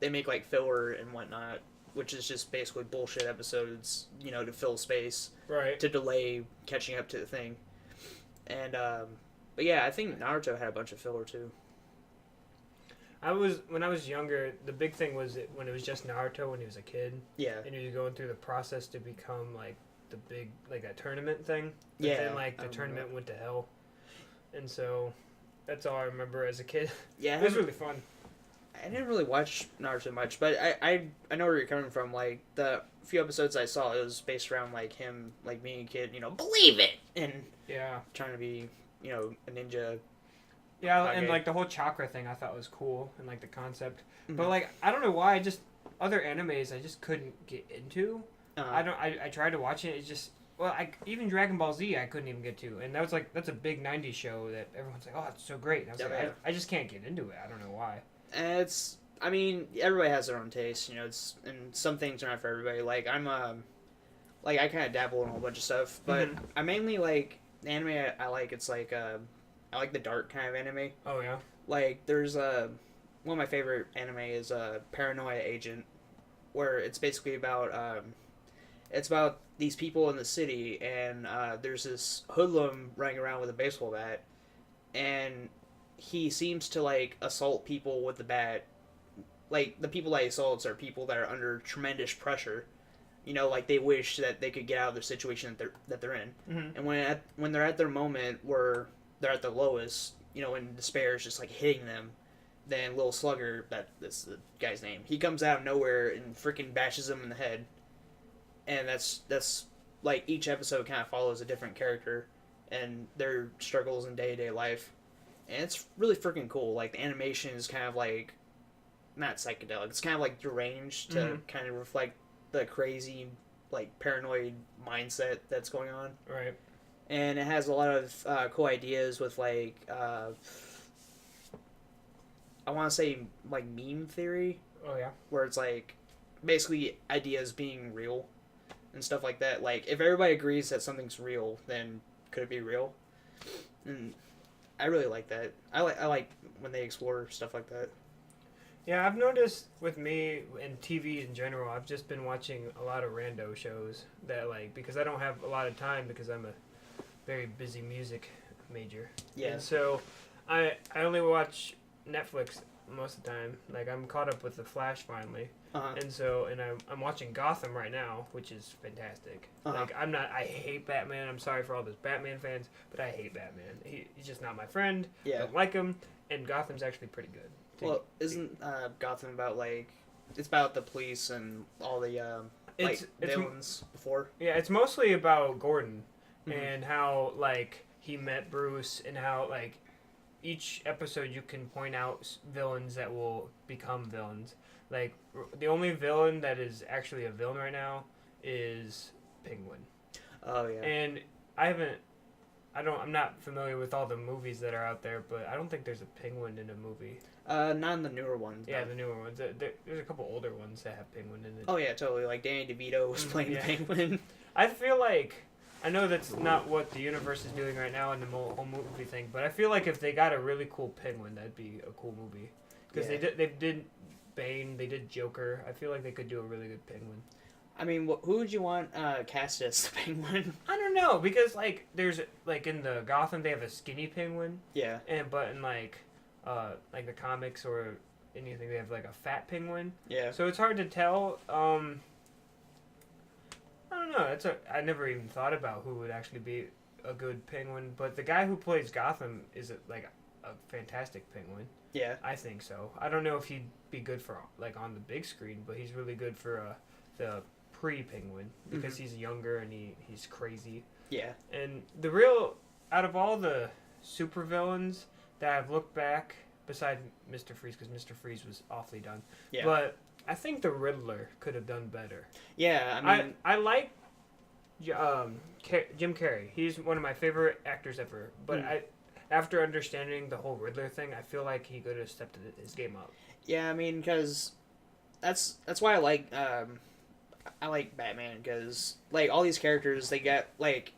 Speaker 2: they make like filler and whatnot, which is just basically bullshit episodes to fill space,
Speaker 4: Right.
Speaker 2: to delay catching up to the thing. And but yeah, I think Naruto had a bunch of filler too.
Speaker 4: When I was younger, the big thing was when it was just Naruto when he was a kid,
Speaker 2: Yeah.
Speaker 4: and he was going through the process to become like the big like that tournament thing. But
Speaker 2: Yeah,
Speaker 4: then like
Speaker 2: I
Speaker 4: the
Speaker 2: remember
Speaker 4: tournament went to hell, and so that's all I remember as a kid.
Speaker 2: Yeah,
Speaker 4: It was really fun.
Speaker 2: I didn't really watch Naruto much, but I know where you're coming from. Like the few episodes I saw, it was based around like him like being a kid, believe it, and
Speaker 4: Yeah.
Speaker 2: trying to be a ninja.
Speaker 4: Yeah,
Speaker 2: Okay.
Speaker 4: and like the whole chakra thing I thought was cool, and like the concept.
Speaker 2: Mhm.
Speaker 4: But like I don't know why, other animes I just couldn't get into. I tried to watch it. It's just even Dragon Ball Z I couldn't even get to, and that's a big '90s show that everyone's like, oh, it's so great. And I was
Speaker 2: Yeah.
Speaker 4: I just can't get into it. I don't know why.
Speaker 2: And I mean, everybody has their own taste, and some things are not for everybody. Like I'm like I kind of dabble in a whole bunch of stuff, but
Speaker 4: Mhm.
Speaker 2: I mainly like the anime I like. It's like I like the dark kind of anime.
Speaker 4: Oh yeah.
Speaker 2: Like there's one of my favorite anime is Paranoia Agent, where it's basically about these people in the city, and there's this hoodlum running around with a baseball bat, and he seems to like assault people with the bat. Like the people that he assaults are people that are under tremendous pressure. Like they wish that they could get out of the situation that they're in.
Speaker 4: Mm-hmm.
Speaker 2: And when they're at their moment where they're at the lowest, when despair is just like hitting them, then Lil Slugger, that's the guy's name, he comes out of nowhere and freaking bashes them in the head. And that's like each episode kind of follows a different character, and their struggles in day-to-day life. And it's really freaking cool. Like, the animation is kind of like, not psychedelic, it's kind of like deranged to kind of reflect the crazy, like, paranoid mindset that's going on.
Speaker 4: Right.
Speaker 2: And it has a lot of cool ideas with, like, I want to say, like, meme theory.
Speaker 4: Oh, yeah.
Speaker 2: Where it's, like, basically ideas being real and stuff like that. Like, if everybody agrees that something's real, then could it be real? And I really like that. I like when they explore stuff like that.
Speaker 4: Yeah, I've noticed with me and TV in general, I've just been watching a lot of rando shows that, like, because I don't have a lot of time because I'm a very busy music major.
Speaker 2: Yeah.
Speaker 4: And so I only watch Netflix most of the time. Like, I'm caught up with The Flash finally. And so, and I'm watching Gotham right now, which is fantastic. Like, I hate Batman. I'm sorry for all those Batman fans, but I hate Batman. He's just not my friend.
Speaker 2: Yeah.
Speaker 4: I don't like him, and Gotham's actually pretty good.
Speaker 2: Well, isn't Gotham about, like, it's about the police and all the
Speaker 4: It's
Speaker 2: villains before?
Speaker 4: Yeah, it's mostly about Gordon and how, like, he met Bruce and how, like, each episode you can point out villains that will become villains. Like, the only villain that is actually a villain right now is Penguin.
Speaker 2: Oh, yeah.
Speaker 4: And I'm not familiar with all the movies that are out there, but I don't think there's a Penguin in a movie.
Speaker 2: Not in the newer ones.
Speaker 4: Yeah,
Speaker 2: no.
Speaker 4: the newer ones. There's a couple older ones that have Penguin in it.
Speaker 2: Oh, yeah, totally. Like, Danny DeVito was playing the Penguin.
Speaker 4: I feel like, I know that's not what the universe is doing right now in the whole movie thing, but I feel like if they got a really cool Penguin, that'd be a cool movie. Because they did Bane, they did Joker. I feel like they could do a really good Penguin.
Speaker 2: I mean, who would you want cast as the Penguin?
Speaker 4: I don't know, because, like, there's, like, in the Gotham, they have a skinny Penguin.
Speaker 2: Yeah.
Speaker 4: But in, like the comics or anything, they have, like, a fat Penguin.
Speaker 2: Yeah.
Speaker 4: So it's hard to tell. I don't know. I never even thought about who would actually be a good Penguin, but the guy who plays Gotham is, like, a fantastic Penguin.
Speaker 2: Yeah.
Speaker 4: I think so. I don't know if he'd be good for, like, on the big screen, but he's really good for the pre-Penguin because he's younger and he's crazy.
Speaker 2: Yeah.
Speaker 4: And out of all the supervillains that I've looked back, besides Mr. Freeze, because Mr. Freeze was awfully done.
Speaker 2: Yeah.
Speaker 4: But I think the Riddler could have done better.
Speaker 2: Yeah, I mean,
Speaker 4: I like Jim Carrey. He's one of my favorite actors ever. But after understanding the whole Riddler thing, I feel like he could have stepped his game up.
Speaker 2: Yeah, I mean, because that's why I like Batman, because, like, all these characters, they get, like,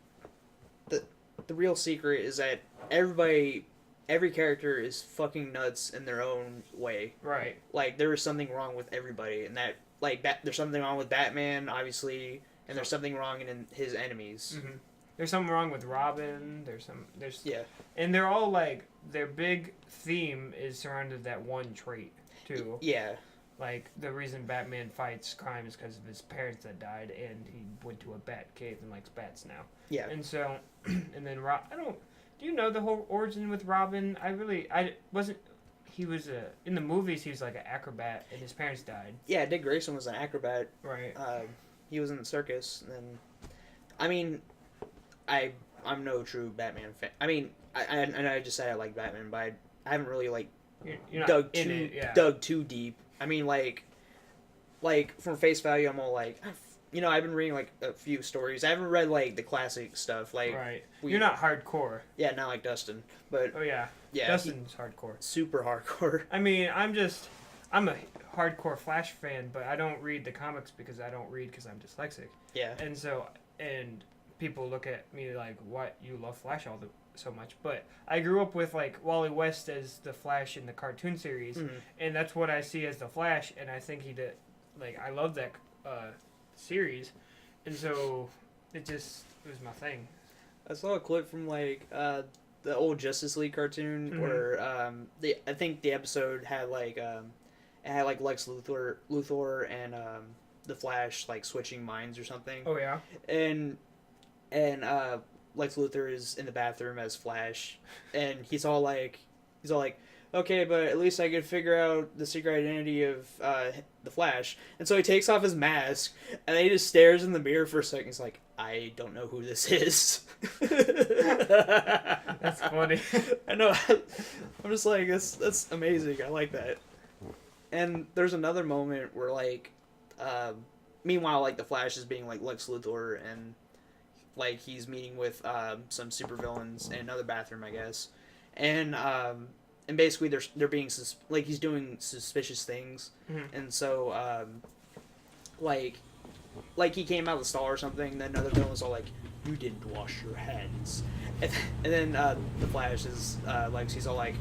Speaker 2: the real secret is that every character is fucking nuts in their own way.
Speaker 4: Right.
Speaker 2: Like, there is something wrong with everybody, and that, like, there's something wrong with Batman, obviously, and there's something wrong in his enemies.
Speaker 4: Mm-hmm. There's something wrong with Robin.
Speaker 2: Yeah.
Speaker 4: And they're all, like, their big theme is surrounded that one trait too.
Speaker 2: Yeah.
Speaker 4: Like, the reason Batman fights crime is because of his parents that died, and he went to a bat cave and likes bats now.
Speaker 2: Yeah.
Speaker 4: And so, and then do you know the whole origin with Robin? He was in the movies, he was like an acrobat, and his parents died.
Speaker 2: Yeah, Dick Grayson was an acrobat.
Speaker 4: Right.
Speaker 2: He was in the circus, and I mean, I'm no true Batman fan. I mean, I just said I like Batman, but I haven't really, like,
Speaker 4: you're
Speaker 2: dug too deep. I mean, like from face value, I'm all like, I've been reading, like, a few stories. I haven't read, like, the classic stuff. Like,
Speaker 4: right. You're not hardcore.
Speaker 2: Yeah, not like Dustin, but
Speaker 4: oh yeah, Dustin's hardcore.
Speaker 2: Super hardcore.
Speaker 4: I mean, I'm a hardcore Flash fan, but I don't read the comics because I'm dyslexic.
Speaker 2: Yeah.
Speaker 4: And so, and people look at me like, "What, you love Flash so much?" But I grew up with, like, Wally West as the Flash in the cartoon series, and that's what I see as the Flash, and I think he did. Like, I love that series, and so it was my thing.
Speaker 2: I saw a clip from, like, the old Justice League cartoon where I think the episode had, like, Lex Luthor and the Flash, like, switching minds or something.
Speaker 4: Oh yeah.
Speaker 2: And Lex Luthor is in the bathroom as Flash, and he's all like, okay, but at least I could figure out the secret identity of the Flash. And so he takes off his mask, and then he just stares in the mirror for a second. He's like, I don't know who this is.
Speaker 4: That's funny.
Speaker 2: I know. I'm just like, that's amazing. I like that. And there's another moment where, like, meanwhile, like, the Flash is being, like, Lex Luthor, and, like, he's meeting with some supervillains in another bathroom, I guess. And basically they're being like, he's doing suspicious things.
Speaker 4: Mm-hmm.
Speaker 2: And so like he came out of the stall or something, then another villain was all like, you didn't wash your hands. And then the Flash is like, he's all like,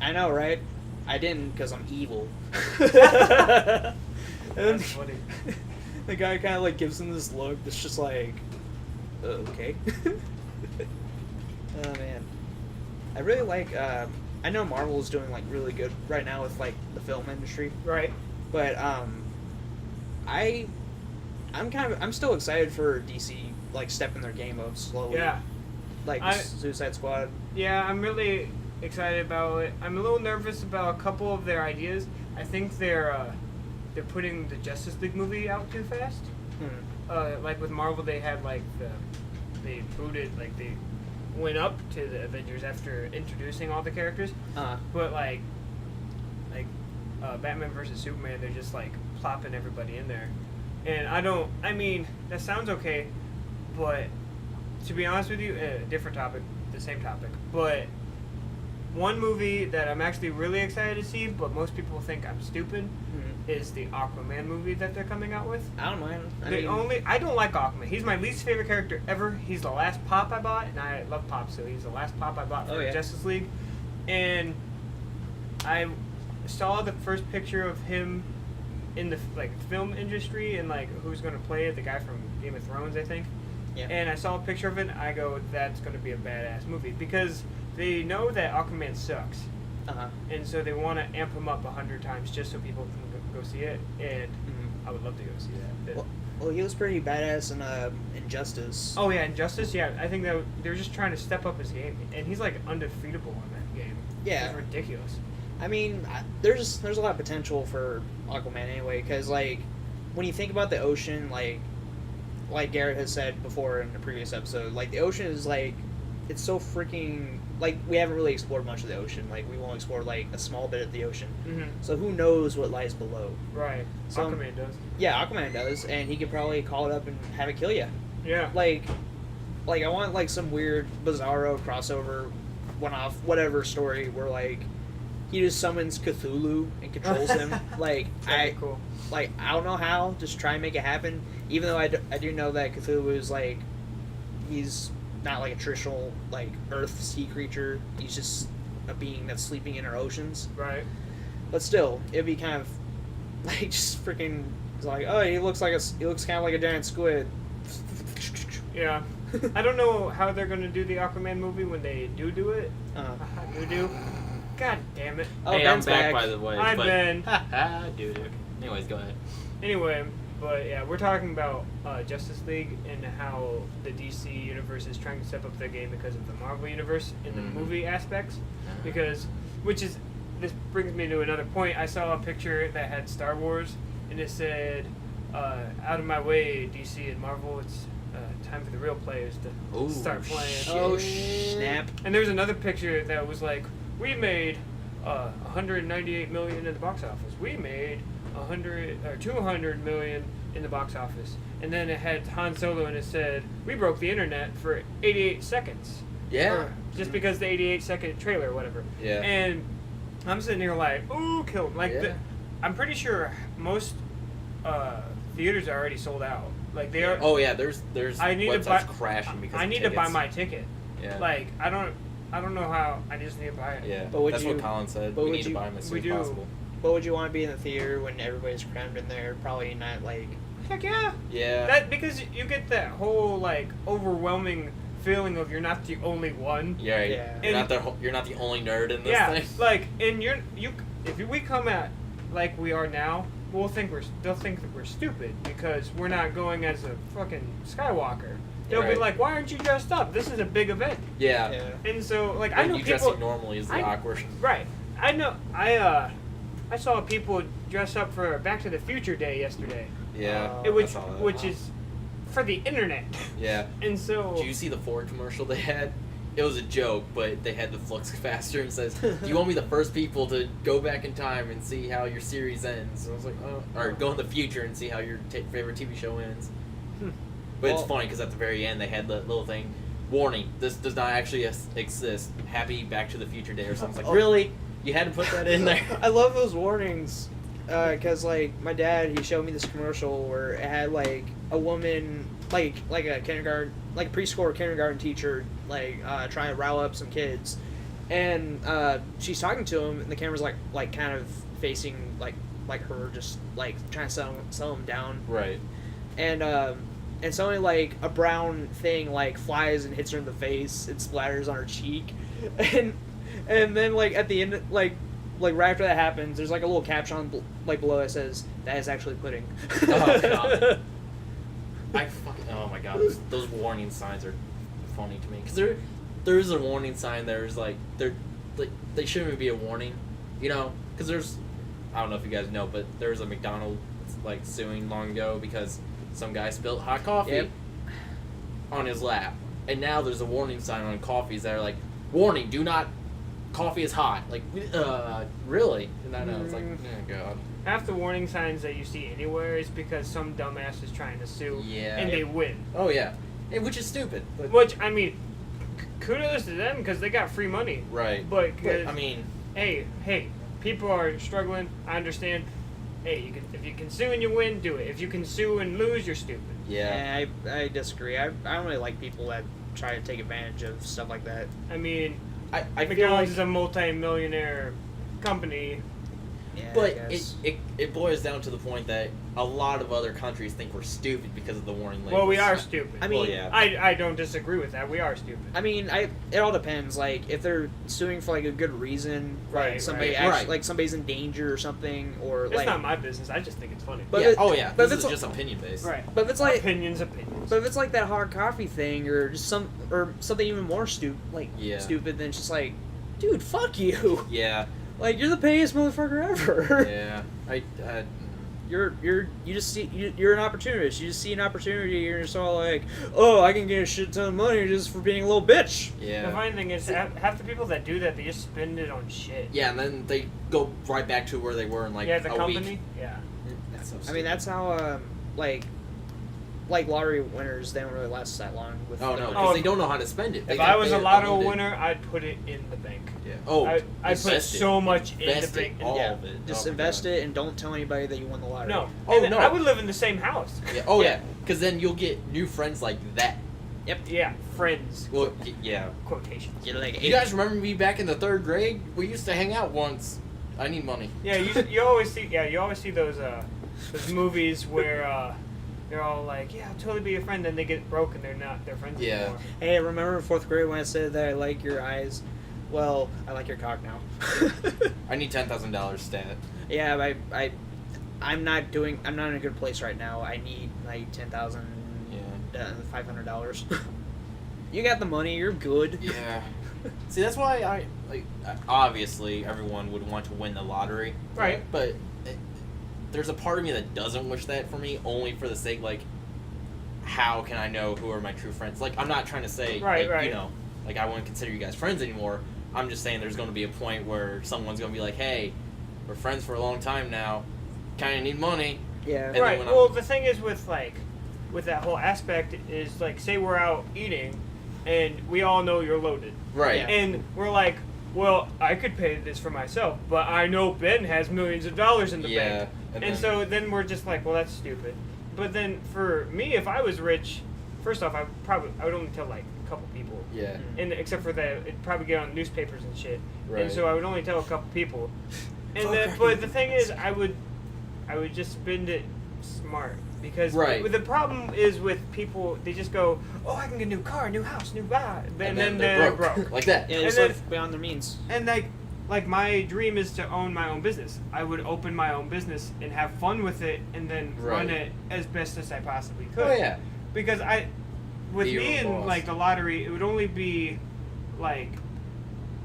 Speaker 2: I know, right? I didn't, because I'm evil.
Speaker 4: That's funny.
Speaker 2: The guy kind of like gives him this look that's just like, okay. Oh man, I really like I know Marvel is doing like really good right now with like the film industry,
Speaker 4: Right.
Speaker 2: but I'm still excited for DC like stepping their game up slowly.
Speaker 4: Yeah.
Speaker 2: Like Suicide Squad.
Speaker 4: Yeah, I'm really excited about it. I'm a little nervous about a couple of their ideas. I think they're putting the Justice League movie out too fast. Like with Marvel, they had like they went up to the Avengers after introducing all the characters. But like Batman versus Superman, they're just like plopping everybody in there. And I mean, that sounds okay, but to be honest with you, different topic, the same topic. But one movie that I'm actually really excited to see, but most people think I'm stupid, is the Aquaman movie that they're coming out with.
Speaker 2: I don't mind.
Speaker 4: I don't like Aquaman. He's my least favorite character ever. He's the last Pop I bought, and I love Pop, so he's the last Pop I bought for Justice League. And I saw the first picture of him in the film industry and like who's going to play it, the guy from Game of Thrones, I think.
Speaker 2: Yeah.
Speaker 4: And I saw a picture of it, and I go, that's going to be a badass movie, because they know that Aquaman sucks. And so they want to amp him up 100 times just so people can go see it, and I would love to go see that.
Speaker 2: Well, he was pretty badass in Injustice.
Speaker 4: Oh yeah, Injustice. Yeah, I think that they're just trying to step up his game, and he's like undefeatable in that game.
Speaker 2: Yeah,
Speaker 4: it's ridiculous.
Speaker 2: I mean, there's a lot of potential for Aquaman anyway, because like when you think about the ocean, like Garrett has said before in a previous episode, like the ocean is like, it's so freaking, like, we haven't really explored much of the ocean. Like, we've only explored like a small bit of the ocean. So who knows what lies below?
Speaker 4: Right.
Speaker 2: So,
Speaker 4: Aquaman does.
Speaker 2: Yeah, Aquaman does, and he could probably call it up and have it kill you.
Speaker 4: Yeah.
Speaker 2: Like I want like some weird Bizarro crossover, one-off whatever story where like he just summons Cthulhu and controls him. Like
Speaker 4: cool.
Speaker 2: Like I don't know how, just try and make it happen. Even though I do know that Cthulhu is like, he's not like a traditional like Earth sea creature. He's just a being that's sleeping in our oceans.
Speaker 4: Right.
Speaker 2: But still, it'd be kind of like just freaking like, oh, he looks kind of like a giant squid.
Speaker 4: Yeah. I don't know how they're gonna do the Aquaman movie when they do it. Do. God damn it.
Speaker 2: Oh,
Speaker 3: hey,
Speaker 2: Ben's
Speaker 3: I'm back,
Speaker 2: back.
Speaker 3: by the way.
Speaker 4: Hi, Ben.
Speaker 3: Dude. Anyways, go ahead.
Speaker 4: Anyway, but yeah, we're talking about Justice League and how the DC universe is trying to step up their game because of the Marvel universe in the movie aspects. This brings me to another point. I saw a picture that had Star Wars, and it said, out of my way, DC and Marvel, it's time for the real players to start playing.
Speaker 2: Oh, snap.
Speaker 4: And there's another picture that was like, we made 198 million in the box office. We made 200 million in the box office. And then it had Han Solo, and it said, we broke the internet for 88 seconds.
Speaker 3: Yeah.
Speaker 4: Just because the 88-second trailer or whatever.
Speaker 3: Yeah.
Speaker 4: And I'm sitting here like, ooh, kill him. Like, I'm pretty sure most theaters are already sold out. Like, they are.
Speaker 3: Oh yeah, there's
Speaker 4: I need
Speaker 3: websites
Speaker 4: to buy,
Speaker 3: crashing because
Speaker 4: I
Speaker 3: of
Speaker 4: need
Speaker 3: tickets.
Speaker 4: to buy my ticket.
Speaker 3: Yeah.
Speaker 4: Like, I don't know how. I just need to buy it.
Speaker 3: Yeah.
Speaker 2: But
Speaker 3: that's what Colin said. We need to buy them as soon as possible.
Speaker 2: But would you want to be in the theater when everybody's crammed in there? Probably not. Like,
Speaker 4: heck yeah.
Speaker 3: Yeah.
Speaker 4: That because you get that whole like overwhelming feeling of you're not the only one.
Speaker 3: Yeah.
Speaker 2: Yeah.
Speaker 3: You're not the only nerd in this thing.
Speaker 4: Like, and if we come at like we are now, they'll think that we're stupid because we're not going as a fucking Skywalker. They'll be like, why aren't you dressed up? This is a big event.
Speaker 3: Yeah.
Speaker 4: And so, like,
Speaker 3: I know you people dressing normally is the awkward.
Speaker 4: Right. I know. I saw people dress up for Back to the Future Day yesterday.
Speaker 3: Yeah.
Speaker 4: Which is for the internet.
Speaker 3: Yeah.
Speaker 4: And so.
Speaker 3: Did you see the Ford commercial they had? It was a joke, but they had the flux capacitor and says, "Do you want me the first people to go back in time and see how your series ends?" And I was like, "Oh," or go in the future and see how your favorite TV show ends. But it's funny because at the very end they had the little thing, warning: this does not actually exist. Happy Back to the Future Day or something. Like, really? You had to put that in there?
Speaker 2: I love those warnings, because like my dad, he showed me this commercial where it had like a woman, like a kindergarten, like preschool or kindergarten teacher, like trying to rile up some kids, and she's talking to him, and the camera's like kind of facing like her, just like trying to settle him down.
Speaker 3: Right.
Speaker 2: And suddenly, like, a brown thing, like, flies and hits her in the face and splatters on her cheek. And then, like, at the end, like right after that happens, there's, like, a little caption, like, below that says, "That is actually pudding."
Speaker 3: Oh, God. Oh, my God. Those warning signs are funny to me. Because there is a warning sign there's, like, they shouldn't even be a warning, you know? Because there's, I don't know if you guys know, but there was a McDonald's, like, suing long ago because some guy spilled hot coffee on his lap. And now there's a warning sign on coffees that are like, "Warning, do not, coffee is hot." Like, really? And I know, it's like, oh, God.
Speaker 4: Half the warning signs that you see anywhere is because some dumbass is trying to sue, and they win.
Speaker 3: Oh, yeah. Which is stupid. But
Speaker 4: which, I mean, kudos to them because they got free money.
Speaker 3: Right.
Speaker 4: But,
Speaker 3: I mean...
Speaker 4: Hey, people are struggling, I understand. Hey, if you can sue and you win, do it. If you can sue and lose, you're stupid.
Speaker 2: Yeah, I disagree. I don't really like people that try to take advantage of stuff like that.
Speaker 4: I mean,
Speaker 3: I
Speaker 4: McDonald's
Speaker 3: feel like
Speaker 4: is a multi-millionaire company.
Speaker 2: Yeah,
Speaker 3: but it boils down to the point that a lot of other countries think we're stupid because of the warning labels.
Speaker 4: Well, we are stupid.
Speaker 2: I mean,
Speaker 3: well, yeah.
Speaker 4: I don't disagree with that. We are stupid.
Speaker 2: I mean, it all depends. Like, if they're suing for like a good reason, like somebody actually, like somebody's in danger or something, or
Speaker 4: it's
Speaker 2: like,
Speaker 4: not my business. I just think it's funny.
Speaker 2: But
Speaker 3: yeah.
Speaker 2: But
Speaker 3: this
Speaker 2: it's
Speaker 3: is just opinion based.
Speaker 4: Right.
Speaker 2: But if it's like
Speaker 4: opinions.
Speaker 2: But if it's like that hard coffee thing, or just something even more stupid, then it's just like, dude, fuck you.
Speaker 3: Yeah.
Speaker 2: Like, you're the pettiest motherfucker ever.
Speaker 3: Yeah.
Speaker 2: You're an opportunist. You just see an opportunity, and you're just all like, "Oh, I can get a shit ton of money just for being a little bitch."
Speaker 3: Yeah.
Speaker 4: The funny thing is, half the people that do that, they just spend it on shit.
Speaker 3: Yeah, and then they go right back to where they were in like
Speaker 4: the
Speaker 3: a
Speaker 4: company.
Speaker 3: week.
Speaker 4: Yeah.
Speaker 3: That's so stupid.
Speaker 2: I mean, that's how like lottery winners, they don't really last that long. With
Speaker 3: because they don't know how to spend it.
Speaker 4: If I was a lotto winner, I'd put it in the bank.
Speaker 3: Yeah. Oh,
Speaker 4: I'd put so much in the bank.
Speaker 3: All of it.
Speaker 2: Just invest it and don't tell anybody that you won the lottery.
Speaker 4: No.
Speaker 3: No.
Speaker 4: I would live in the same house.
Speaker 3: Yeah. Oh yeah. Because then you'll get new friends like that.
Speaker 2: Yep.
Speaker 4: Yeah. Friends.
Speaker 3: Well, yeah.
Speaker 4: Quotations.
Speaker 2: You
Speaker 3: guys remember me back in the 3rd grade? We used to hang out once. I need money.
Speaker 4: Yeah. You always see those movies where. They're all like, "Yeah, I'll totally be your friend." Then they get broke and they're not their friends anymore.
Speaker 2: Hey, remember in 4th grade when I said that I like your eyes? Well, I like your cock now.
Speaker 3: I need $10,000 stat.
Speaker 2: Yeah, I'm not in a good place right now. I need like $10,000, $500. You got the money. You're good.
Speaker 3: Yeah. See, that's why obviously everyone would want to win the lottery.
Speaker 4: Right.
Speaker 3: But there's a part of me that doesn't wish that for me, only for the sake, like, how can I know who are my true friends? Like, I'm not trying to say, you know, like, I wouldn't consider you guys friends anymore. I'm just saying there's going to be a point where someone's going to be like, "Hey, we're friends for a long time now. Kind of need money."
Speaker 2: Yeah.
Speaker 3: And
Speaker 4: right. Well, the thing is with that whole aspect is, like, say we're out eating, and we all know you're loaded.
Speaker 3: Right.
Speaker 2: Yeah.
Speaker 4: And we're like, "Well, I could pay this for myself, but I know Ben has millions of dollars in the bank." And so then we're just like, "Well, that's stupid." But then for me, if I was rich, first off, I would only tell like a couple people.
Speaker 3: Yeah.
Speaker 4: And except for that, it'd probably get on newspapers and shit.
Speaker 3: Right.
Speaker 4: And so I would only tell a couple people. And but the thing is, I would just spend it smart. Because the problem is with people, they just go, "Oh, I can get a new car, new house, new car," and then they're broke.
Speaker 3: Like that.
Speaker 2: Yeah, they live beyond their means.
Speaker 4: And like my dream is to own my own business. I would open my own business and have fun with it, and then run it as best as I possibly could.
Speaker 3: Oh yeah.
Speaker 4: Because with me and like the lottery, it would only be like,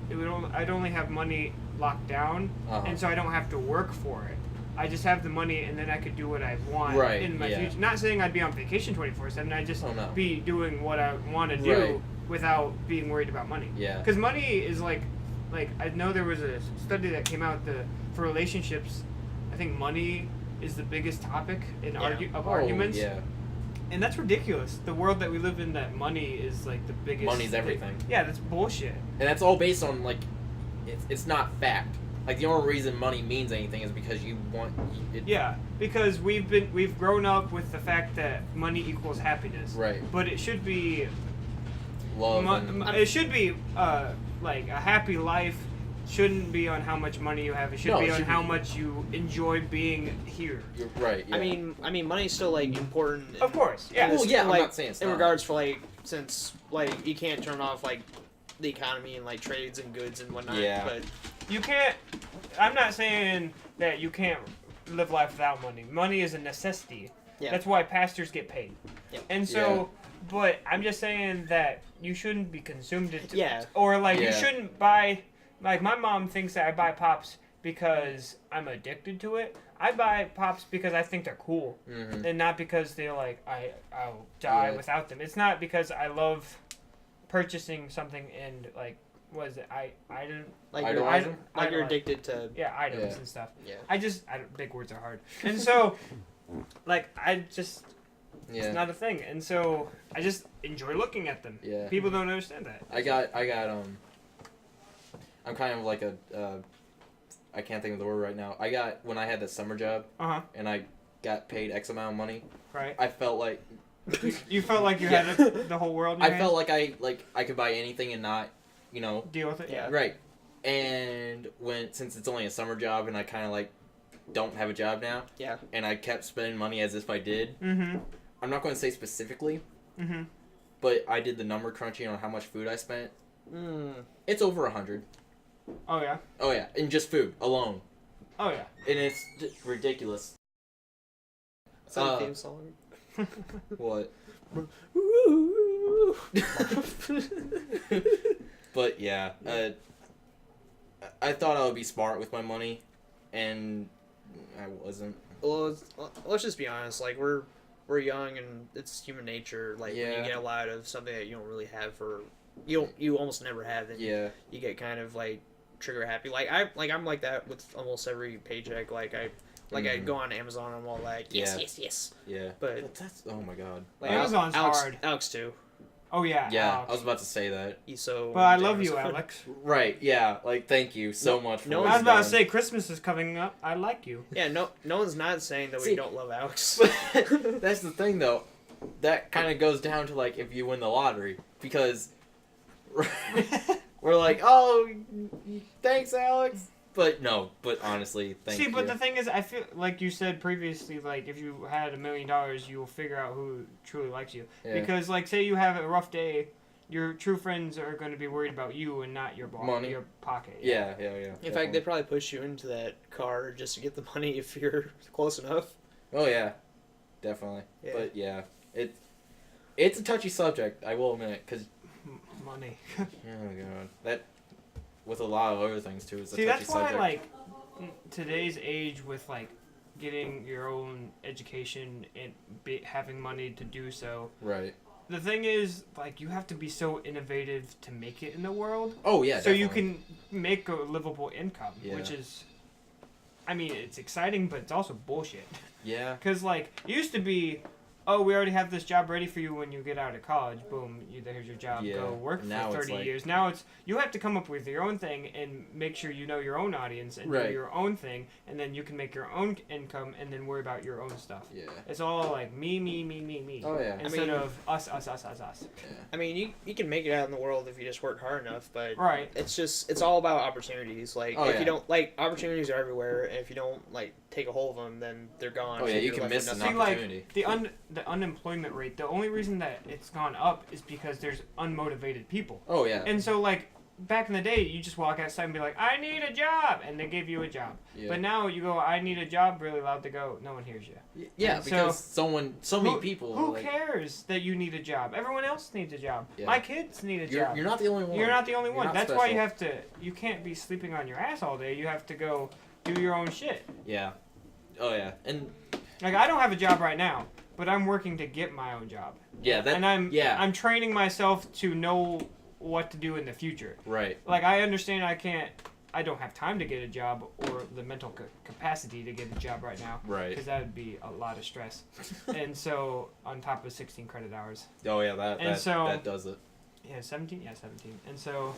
Speaker 4: I'd only have money locked down, and so I don't have to work for it. I just have the money, and then I could do what I want in my future. Not saying I'd be on vacation 24/7. I'd just be doing what I want to do without being worried about money.
Speaker 3: Yeah.
Speaker 4: Because money is like I know there was a study that came out for relationships. I think money is the biggest topic in arguments.
Speaker 3: Yeah.
Speaker 4: And that's ridiculous. The world that we live in, that money is like the biggest.
Speaker 3: Money's everything.
Speaker 4: Yeah, that's bullshit.
Speaker 3: And that's all based on like, it's not fact. Like the only reason money means anything is because you want it.
Speaker 4: Yeah, because we've grown up with the fact that money equals happiness.
Speaker 3: Right.
Speaker 4: But it should be
Speaker 3: Love.
Speaker 4: it should be like a happy life shouldn't be on how much money you have. It should be on how much you enjoy being here.
Speaker 3: You're right. Yeah.
Speaker 2: I mean, money's still like important.
Speaker 4: Of course. Yeah.
Speaker 3: Well, yeah.
Speaker 2: Like,
Speaker 3: I'm not saying it's
Speaker 2: in
Speaker 3: not.
Speaker 2: regards for like, since like you can't turn off like the economy and like trades and goods and whatnot.
Speaker 3: Yeah.
Speaker 2: But
Speaker 4: You can't. I'm not saying that you can't live life without money. Money is a necessity.
Speaker 2: Yeah.
Speaker 4: That's why pastors get paid.
Speaker 2: Yeah.
Speaker 4: And so, but I'm just saying that you shouldn't be consumed into
Speaker 2: Yeah.
Speaker 4: Or like you
Speaker 3: Yeah.
Speaker 4: shouldn't buy. Like my mom thinks that I buy pops because I'm addicted to it. I buy pops because I think they're cool, and not because they're like I'll die without them. It's not because I love purchasing something and like. Was it I didn't
Speaker 2: like you're addicted to
Speaker 4: items and stuff.
Speaker 2: Yeah.
Speaker 4: Big words are hard, and so like it's not a thing, and so I just enjoy looking at them.
Speaker 3: Yeah.
Speaker 4: People don't understand that.
Speaker 3: I got I'm kind of like I can't think of the word right now. When I had the summer job and I got paid X amount of money.
Speaker 4: Right.
Speaker 3: I felt like
Speaker 4: you felt like you had the whole world in your
Speaker 3: felt like I could buy anything and not,
Speaker 4: deal with it. Yeah.
Speaker 3: Right. And since it's only a summer job and I kind of like don't have a job now.
Speaker 2: Yeah.
Speaker 3: And I kept spending money as if I did.
Speaker 4: Mm-hmm.
Speaker 3: I'm not going to say specifically.
Speaker 4: Mm-hmm.
Speaker 3: But I did the number crunching on how much food I spent. It's over 100.
Speaker 4: Oh yeah.
Speaker 3: Oh yeah, in just food alone.
Speaker 4: Oh yeah.
Speaker 3: And it's ridiculous.
Speaker 2: Is that a theme song?
Speaker 3: What? But yeah, I thought I would be smart with my money, and I wasn't.
Speaker 2: Well, let's just be honest. Like we're young, and it's human nature. Like when you get a lot of something that you don't really have you almost never have, and you get kind of like trigger happy. I'm like that with almost every paycheck. I go on Amazon and I'm all like yes.
Speaker 3: Yeah.
Speaker 2: But
Speaker 3: that's oh my god.
Speaker 4: Like, Amazon's hard.
Speaker 2: Alex too.
Speaker 4: Oh yeah.
Speaker 3: Yeah,
Speaker 4: Alex.
Speaker 3: I was about to say that.
Speaker 2: He's so.
Speaker 4: But I love you, Alex.
Speaker 3: Right. Yeah. Like thank you so much. For
Speaker 4: I was about to say Christmas is coming up. I like you.
Speaker 2: Yeah. No one's not saying that we don't love Alex.
Speaker 3: That's the thing though. That kind of goes down to like if you win the lottery because we're like, oh, thanks, Alex. But honestly, thank you.
Speaker 4: See, but the thing is, I feel like you said previously, like if you had $1 million, you will figure out who truly likes you. Yeah. Because, like, say you have a rough day, your true friends are going to be worried about you and not your money, your pocket.
Speaker 3: Yeah.
Speaker 2: In fact, they probably push you into that car just to get the money if you're close enough.
Speaker 3: Oh yeah, definitely. Yeah. But yeah, it's a touchy subject. I will admit, because
Speaker 4: money.
Speaker 3: Oh god, that. With a lot of other things too, it's a touchy
Speaker 4: that's
Speaker 3: subject.
Speaker 4: why like today's age with like getting your own education and having money to do so.
Speaker 3: Right.
Speaker 4: The thing is, like, you have to be so innovative to make it in the world.
Speaker 3: Oh yeah.
Speaker 4: So
Speaker 3: definitely.
Speaker 4: you can make a livable income, which is, I mean, it's exciting, but it's also bullshit.
Speaker 3: Yeah.
Speaker 4: Because like it used to be, oh, we already have this job ready for you when you get out of college. Boom, here's your job.
Speaker 3: Yeah.
Speaker 4: Go work
Speaker 3: Now
Speaker 4: for 30 years. Now you have to come up with your own thing and make sure you know your own audience and do your own thing, and then you can make your own income and then worry about your own stuff.
Speaker 3: Yeah.
Speaker 4: It's all like me.
Speaker 3: Oh yeah.
Speaker 4: Instead of us.
Speaker 2: Yeah. I mean, you can make it out in the world if you just work hard enough, but it's all about opportunities. Like you don't opportunities are everywhere, and if you don't take a hold of them, then they're gone.
Speaker 3: Oh yeah, you can miss an opportunity.
Speaker 4: The unemployment rate, the only reason that it's gone up is because there's unmotivated people.
Speaker 3: Oh yeah.
Speaker 4: And so back in the day, you just walk outside and be like, I need a job, and they give you a job.
Speaker 3: Yeah.
Speaker 4: But now you go, I need a job, really loud to go, no one hears you.
Speaker 3: Yeah,
Speaker 4: And
Speaker 3: because so many people.
Speaker 4: Who
Speaker 3: like,
Speaker 4: cares that you need a job? Everyone else needs a job.
Speaker 3: Yeah.
Speaker 4: My kids need a job.
Speaker 3: You're not the only one.
Speaker 4: You're not the only
Speaker 3: You're
Speaker 4: one.
Speaker 3: not
Speaker 4: That's why
Speaker 3: special.
Speaker 4: you can't be sleeping on your ass all day. You have to go do your own shit.
Speaker 3: Yeah. Oh yeah, and
Speaker 4: Like, I don't have a job right now, but I'm working to get my own job.
Speaker 3: yeah, that.
Speaker 4: And I'm
Speaker 3: yeah.
Speaker 4: training myself to know what to do in the future.
Speaker 3: Right.
Speaker 4: Like, I understand I don't have time to get a job or the mental capacity to get a job right now.
Speaker 3: Right.
Speaker 4: Because that would be a lot of stress. And so, on top of 16 credit hours.
Speaker 3: Oh yeah, that does it.
Speaker 4: Yeah, 17? Yeah, 17. And so,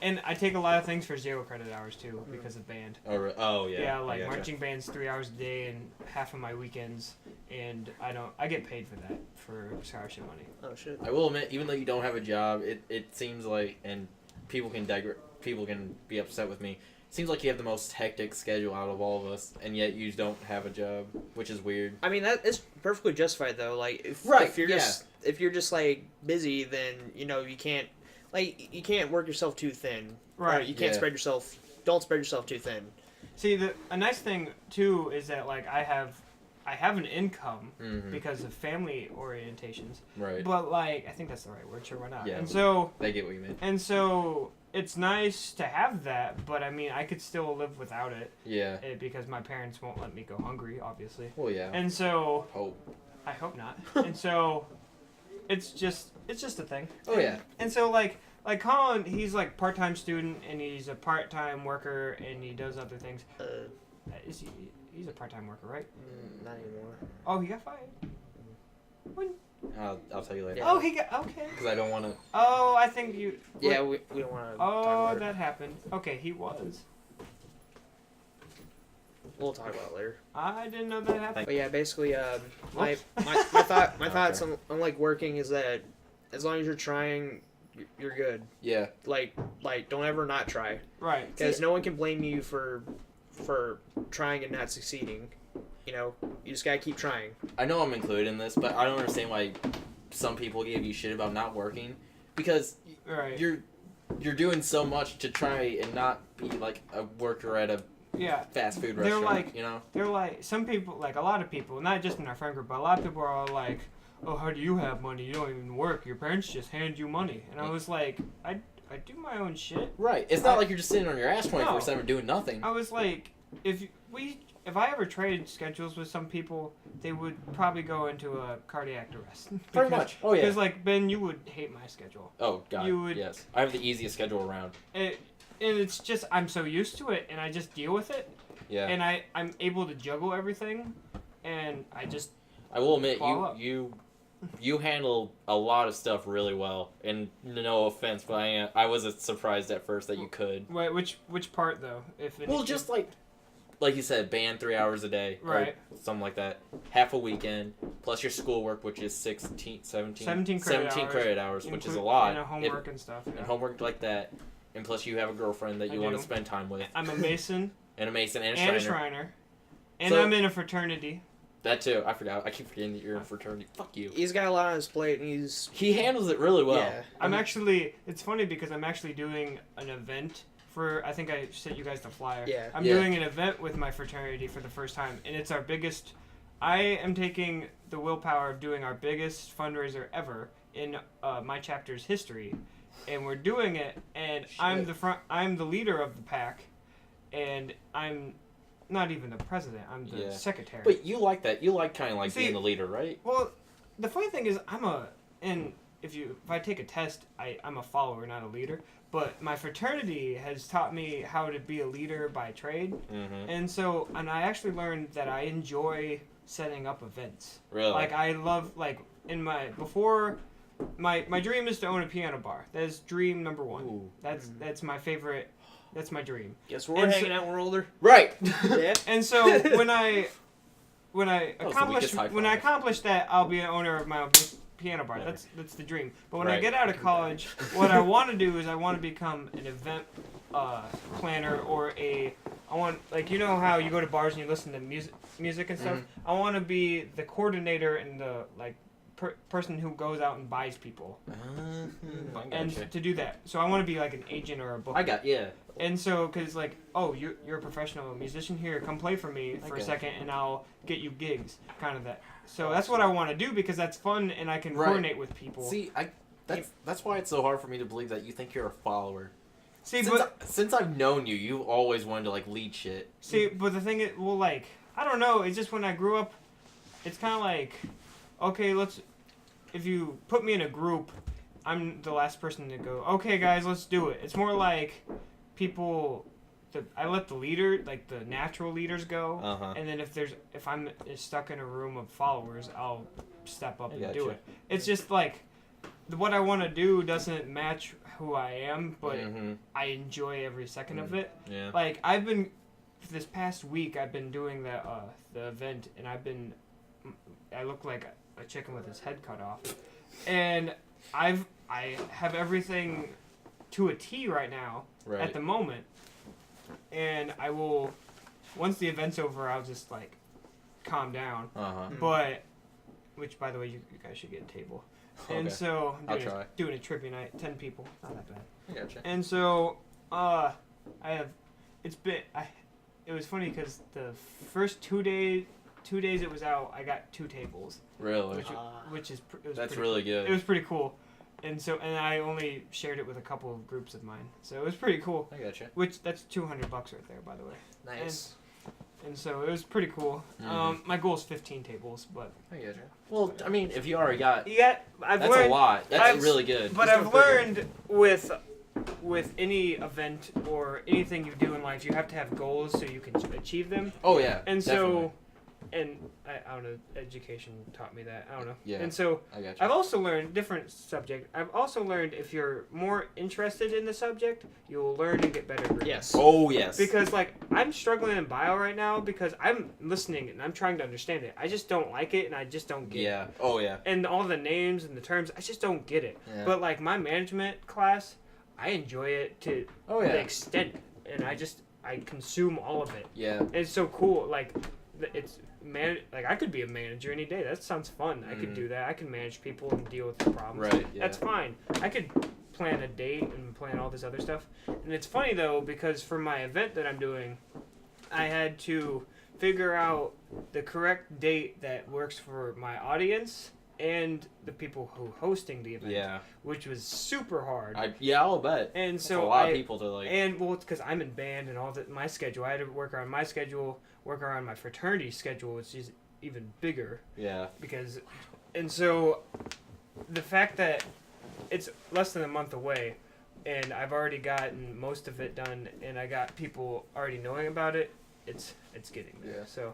Speaker 4: and I take a lot of things for 0 credit hours, too, because of band.
Speaker 3: Oh yeah.
Speaker 4: Yeah, like
Speaker 3: I gotcha.
Speaker 4: marching band's 3 hours a day and half of my weekends, and I get paid for that, for scholarship money.
Speaker 2: Oh shit.
Speaker 3: I will admit, even though you don't have a job, it seems like, and people can be upset with me. It seems like you have the most hectic schedule out of all of us, and yet you don't have a job, which is weird.
Speaker 2: I mean, that is perfectly justified though. Like, if you're just like busy, then you can't work yourself too thin.
Speaker 4: Right.
Speaker 2: Or you can't don't spread yourself too thin.
Speaker 4: See, a nice thing too is that like I have an income because of family orientations.
Speaker 3: Right.
Speaker 4: But like I think that's the right word. Sure, why not?
Speaker 3: Yeah.
Speaker 4: And so
Speaker 3: I get what you mean.
Speaker 4: And so it's nice to have that, but I mean I could still live without it.
Speaker 3: Yeah.
Speaker 4: Because my parents won't let me go hungry, obviously.
Speaker 3: Well, yeah.
Speaker 4: And so
Speaker 3: I
Speaker 4: hope not. And so it's just a thing.
Speaker 3: Oh yeah.
Speaker 4: And so like Colin, he's like part-time student and he's a part-time worker and he does other things. He's a part-time worker, right?
Speaker 2: Not anymore.
Speaker 4: Oh, he got fired. When?
Speaker 3: I'll tell you later.
Speaker 4: Oh, he got okay.
Speaker 3: Because I don't want to.
Speaker 4: Oh, I think you.
Speaker 2: Yeah, we don't want to.
Speaker 4: Oh, that happened. Okay, he was.
Speaker 2: We'll talk about it later.
Speaker 4: I didn't know that happened.
Speaker 2: But yeah, basically, my thoughts
Speaker 3: Okay.
Speaker 2: on like working is that as long as you're trying, you're good.
Speaker 3: Yeah.
Speaker 2: Like don't ever not try.
Speaker 4: Right.
Speaker 2: Because no one can blame you for trying and not succeeding. You just gotta keep trying.
Speaker 3: I know I'm included in this, but I don't understand why some people give you shit about not working, because
Speaker 4: Right.
Speaker 3: you're doing so much to try and not be like a worker at a fast food
Speaker 4: They're
Speaker 3: restaurant.
Speaker 4: like-
Speaker 3: you know.
Speaker 4: They're like some people, like a lot of people, not just in our friend group, but a lot of people are all like, "Oh, how do you have money? You don't even work. Your parents just hand you money." And I was like, I do my own shit.
Speaker 3: Right. It's not like you're just sitting on your ass 24/7 doing nothing.
Speaker 4: I was like, if I ever traded schedules with some people, they would probably go into a cardiac arrest.
Speaker 3: Pretty much. Oh yeah.
Speaker 4: Because like Ben, you would hate my schedule.
Speaker 3: Oh god.
Speaker 4: you would-
Speaker 3: Yes. I have the easiest schedule around.
Speaker 4: And it's just I'm so used to it, and I just deal with it,
Speaker 3: Yeah.
Speaker 4: and I'm able to juggle everything, and I just
Speaker 3: I will admit,
Speaker 4: follow up.
Speaker 3: you handle a lot of stuff really well. And no offense, but I was surprised at first that you could.
Speaker 4: Wait, which part though? If it,
Speaker 3: Well, just like you said, band 3 hours a day,
Speaker 4: Right.
Speaker 3: Or something like that. Half a weekend plus your schoolwork, which is 17 credit hours, which is a lot.
Speaker 4: And homework and stuff.
Speaker 3: And
Speaker 4: Yeah.
Speaker 3: homework like that, and plus you have a girlfriend that
Speaker 4: I
Speaker 3: you want to
Speaker 4: do.
Speaker 3: spend time with,
Speaker 4: I'm a Mason
Speaker 3: and a Mason and a
Speaker 4: and
Speaker 3: Shriner.
Speaker 4: a Shriner, and
Speaker 3: So-
Speaker 4: I'm in a fraternity.
Speaker 3: That too. I forgot. I keep forgetting that you're in a fraternity. Fuck you.
Speaker 2: He's got a lot on his plate, and
Speaker 3: He handles it really well.
Speaker 2: yeah.
Speaker 4: I'm actually. It's funny because I'm actually doing an event for. I think I sent you guys the flyer.
Speaker 2: Yeah.
Speaker 4: I'm
Speaker 3: Yeah.
Speaker 4: doing an event with my fraternity for the first time, and it's our biggest. I am taking the willpower of doing our biggest fundraiser ever in my chapter's history, and we're doing it. And I'm
Speaker 3: Shit.
Speaker 4: I'm the leader of the pack, and I'm not even the president. I'm the
Speaker 3: Yeah.
Speaker 4: secretary.
Speaker 3: But you like that. You like kind of like
Speaker 4: See-
Speaker 3: being the leader, right?
Speaker 4: Well, the funny thing is, if I take a test, I'm a follower, not a leader. But my fraternity has taught me how to be a leader by trade,
Speaker 3: Mm-hmm.
Speaker 4: and I actually learned that I enjoy setting up events.
Speaker 3: Really?
Speaker 4: Like I love my dream is to own a piano bar. That is dream number one.
Speaker 3: Ooh.
Speaker 4: That's my favorite. That's my dream.
Speaker 2: Guess we're
Speaker 4: And
Speaker 2: hanging out when we're older.
Speaker 3: Right.
Speaker 2: Yeah.
Speaker 4: And so when I
Speaker 3: That was the weakest high five.
Speaker 4: accomplish that, I'll be an owner of my own piano bar.
Speaker 3: Never.
Speaker 4: That's the dream. But when I
Speaker 3: Right.
Speaker 4: get out of college, what I want to do is I want to become an event planner or I want, like, you know how you go to bars and you listen to music and stuff.
Speaker 3: Mhm.
Speaker 4: I want to be the coordinator and person who goes out and buys people.
Speaker 3: I
Speaker 4: And
Speaker 3: gotcha.
Speaker 4: to do that, so I want to be like an agent or a booker.
Speaker 3: Yeah.
Speaker 4: And so, because like, oh, you're a professional musician here, come play for me for a
Speaker 3: Okay.
Speaker 4: second, and I'll get you gigs, kind of that. So that's what I want to do because that's fun, and I can
Speaker 3: Right.
Speaker 4: coordinate with people.
Speaker 3: See, that's why it's so hard for me to believe that you think you're a follower.
Speaker 4: See,
Speaker 3: Since I've known you, you've always wanted to like lead shit.
Speaker 4: but the thing is, well, like, I don't know. It's just when I grew up, it's kind of like, okay, if you put me in a group, I'm the last person to go, okay, guys, let's do it. It's more like people, I let the leader, like the natural leaders go, and then if I'm stuck in a room of followers, I'll step up and do it. It's just like, what I want to do doesn't match who I am, but I enjoy every second of it.
Speaker 3: Yeah.
Speaker 4: Like, this past week, I've been doing the event, and I look like a chicken with his head cut off. And I have everything to a T right now at the moment. And I will, once the event's over, I'll just like calm down. But, which by the way, you guys should get a table.
Speaker 3: Okay.
Speaker 4: And so
Speaker 3: I'll try.
Speaker 4: doing a trivia night, 10 people, not that bad.
Speaker 3: I gotcha.
Speaker 4: And so it was funny because the first 2 days it was out, I got 2 tables.
Speaker 3: Really?
Speaker 4: Which is
Speaker 3: That's really good.
Speaker 4: It was pretty cool. And I only shared it with a couple of groups of mine. So it was pretty cool.
Speaker 3: I gotcha.
Speaker 4: That's $200 right there, by the way.
Speaker 2: Nice.
Speaker 4: And so it was pretty cool. My goal is 15 tables, but
Speaker 3: I gotcha. Well, I mean, if you already got,
Speaker 4: I've
Speaker 3: that's
Speaker 4: learned
Speaker 3: a lot. That's really good.
Speaker 4: But I've learned with any event or anything you do in life, you have to have goals so you can achieve them.
Speaker 3: Oh yeah.
Speaker 4: And
Speaker 3: definitely.
Speaker 4: I don't know, education taught me that. I don't know.
Speaker 3: Yeah.
Speaker 4: And so
Speaker 3: I gotcha.
Speaker 4: I've also learned different subject. I've also learned if you're more interested in the subject, you'll learn and get better grades.
Speaker 2: Yes.
Speaker 3: Oh yes.
Speaker 4: Because like I'm struggling in bio right now because I'm listening and I'm trying to understand it. I just don't like it and I just don't get it.
Speaker 3: Yeah. Oh yeah.
Speaker 4: And all the names and the terms, I just don't get it.
Speaker 3: Yeah.
Speaker 4: But like my management class, I enjoy it to the extent, and I consume all of it.
Speaker 3: Yeah.
Speaker 4: And it's so cool. Like like I could be a manager any day. That sounds fun. I could do that. I can manage people and deal with the problems.
Speaker 3: Right. Yeah.
Speaker 4: That's fine. I could plan a date and plan all this other stuff. And it's funny though because for my event that I'm doing, I had to figure out the correct date that works for my audience and the people who hosting the event.
Speaker 3: Yeah.
Speaker 4: Which was super hard.
Speaker 3: I'll bet.
Speaker 4: And
Speaker 3: That's
Speaker 4: so
Speaker 3: a lot of people to like.
Speaker 4: And well, it's because I'm in band and all that. My schedule, I had to work around my schedule, work around my fraternity schedule, which is even bigger.
Speaker 3: Yeah.
Speaker 4: And so, the fact that it's less than a month away, and I've already gotten most of it done, and I got people already knowing about it. It's getting there.
Speaker 3: Yeah.
Speaker 4: So,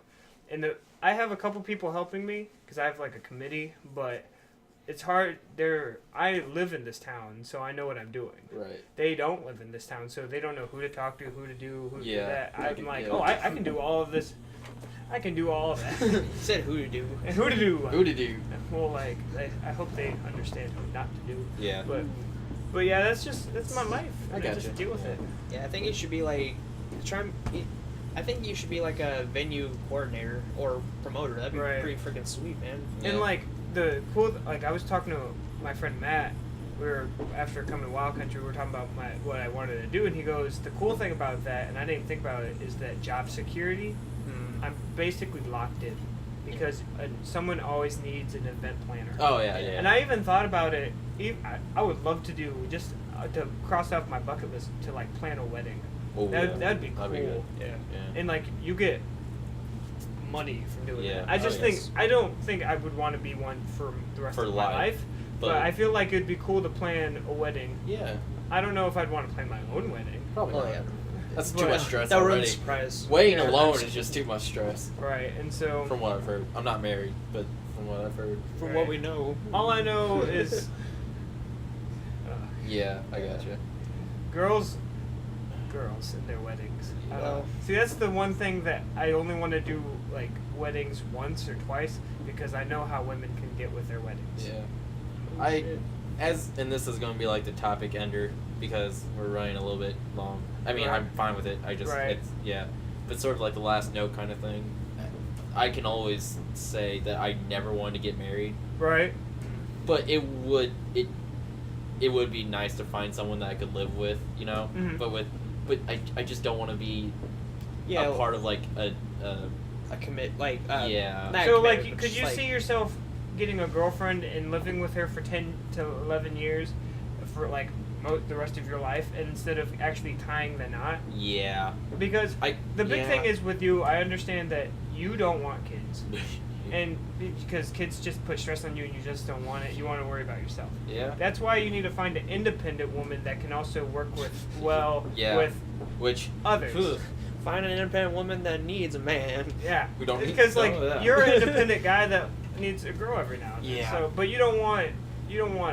Speaker 4: I have a couple people helping me because I have like a committee, but it's hard. I live in this town, so I know what I'm doing.
Speaker 3: Right.
Speaker 4: They don't live in this town, so they don't know who to talk to, who to do, who to do that. I'm like,
Speaker 3: yeah.
Speaker 4: oh, I can do all of this. I can do all of that.
Speaker 2: You said who to do.
Speaker 4: And who to do.
Speaker 3: Who to do.
Speaker 4: Well, like, I hope they understand who not to do.
Speaker 3: Yeah.
Speaker 4: But yeah, that's my life.
Speaker 3: I gotcha.
Speaker 4: Just deal with it.
Speaker 2: Yeah, I think it should be like I think you should be like a venue coordinator or promoter. That'd be
Speaker 4: Right.
Speaker 2: pretty freaking sweet, man.
Speaker 3: Yeah.
Speaker 4: And like the cool, like I was talking to my friend Matt. After coming to Wild Country, we were talking about what I wanted to do, and he goes, the cool thing about that, and I didn't think about it, is that job security. I'm basically locked in because someone always needs an event planner.
Speaker 3: Oh yeah.
Speaker 4: And I even thought about it. I would love to do just to cross off my bucket list to like plan a wedding.
Speaker 3: Oh,
Speaker 4: That'd be cool.
Speaker 3: That'd be good.
Speaker 4: Yeah.
Speaker 3: Yeah.
Speaker 4: And like you get money from doing
Speaker 3: Yeah.
Speaker 4: that. I just
Speaker 3: Oh,
Speaker 4: think
Speaker 3: yes.
Speaker 4: I don't think I would want to be one for the rest of my life. But I feel like it'd be cool to plan a wedding.
Speaker 3: Yeah.
Speaker 4: I don't know if I'd want to plan my own wedding.
Speaker 3: Probably
Speaker 2: Oh
Speaker 3: not.
Speaker 2: yeah.
Speaker 3: That's
Speaker 4: But
Speaker 3: too much stress
Speaker 2: That
Speaker 3: already.
Speaker 2: ruins surprise.
Speaker 3: Waiting
Speaker 2: Yeah,
Speaker 3: alone
Speaker 2: that's-
Speaker 3: is just too much stress.
Speaker 4: Right. And so
Speaker 3: From what I've heard, I'm not married, but from what I've heard.
Speaker 2: From
Speaker 4: Right.
Speaker 2: what we know.
Speaker 4: all I know is
Speaker 3: Yeah, I gotcha.
Speaker 4: girls and their weddings.
Speaker 2: Well-
Speaker 4: See, that's the one thing that I only want to do like weddings once or twice because I know how women can get with their weddings.
Speaker 3: Yeah. And this is going to be like the topic ender because we're running a little bit long. I mean,
Speaker 4: Right.
Speaker 3: I'm fine with it. I just,
Speaker 4: Right.
Speaker 3: it's, yeah. But sort of like the last note kind of thing. I can always say that I never wanted to get married.
Speaker 4: Right.
Speaker 3: But it would be nice to find someone that I could live with, you know.
Speaker 4: Mhm.
Speaker 3: But I just don't want to be
Speaker 2: Yeah,
Speaker 3: a part of like a
Speaker 2: commit like
Speaker 3: yeah.
Speaker 2: not
Speaker 4: So,
Speaker 2: commitment,
Speaker 4: like,
Speaker 2: but
Speaker 4: could
Speaker 2: just,
Speaker 4: you
Speaker 2: like,
Speaker 4: see yourself getting a girlfriend and living with her for 10 to 11 years for, like, the rest of your life instead of actually tying the knot?
Speaker 3: Yeah.
Speaker 4: Because the big
Speaker 2: yeah.
Speaker 4: thing is with you, I understand that you don't want kids. And because kids just put stress on you and you just don't want it. You want to worry about yourself.
Speaker 3: Yeah.
Speaker 4: That's why you need to find an independent woman that can also work with,
Speaker 3: Yeah.
Speaker 4: with
Speaker 3: Which
Speaker 4: others.
Speaker 3: ugh,
Speaker 2: find an independent woman that needs a man.
Speaker 4: Yeah.
Speaker 3: We don't need
Speaker 4: Because, like,
Speaker 3: some of that.
Speaker 4: you're an independent guy that needs a girl every now and then.
Speaker 3: Yeah.
Speaker 4: So, but you don't want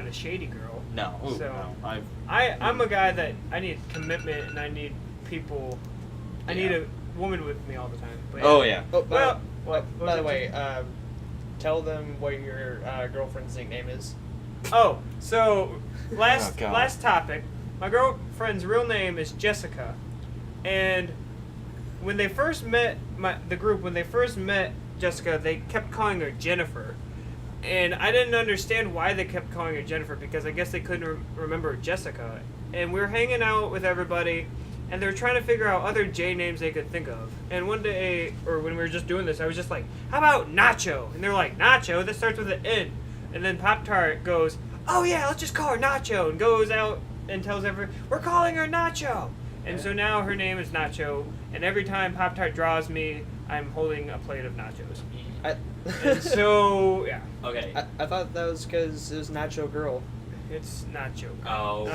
Speaker 4: a shady girl.
Speaker 3: no.
Speaker 4: So-
Speaker 3: no.
Speaker 4: I'm a guy that I need commitment and I need people. I need
Speaker 3: Yeah.
Speaker 4: a woman with me all the time. But
Speaker 3: Oh yeah.
Speaker 2: Oh,
Speaker 4: Well,
Speaker 2: by the way, tell them what your girlfriend's nickname is.
Speaker 4: Oh, so
Speaker 3: Oh, God.
Speaker 4: last topic. My girlfriend's real name is Jessica, and when they first met when they first met Jessica, they kept calling her Jennifer, and I didn't understand why they kept calling her Jennifer because I guess they couldn't remember Jessica. And we were hanging out with everybody, and they were trying to figure out other J names they could think of. And one day, or when we were just doing this, I was just like, "How about Nacho?" And they're like, "Nacho? That starts with an N." And then Pop-Tart goes, "Oh yeah, let's just call her Nacho," and goes out and tells everyone, "We're calling her Nacho." And so now her name is Nacho, and every time Pop-Tart draws me, I'm holding a plate of nachos. And so, yeah,
Speaker 3: Okay.
Speaker 2: I thought that was because it was Nacho Girl.
Speaker 4: it's Nacho.
Speaker 3: Oh.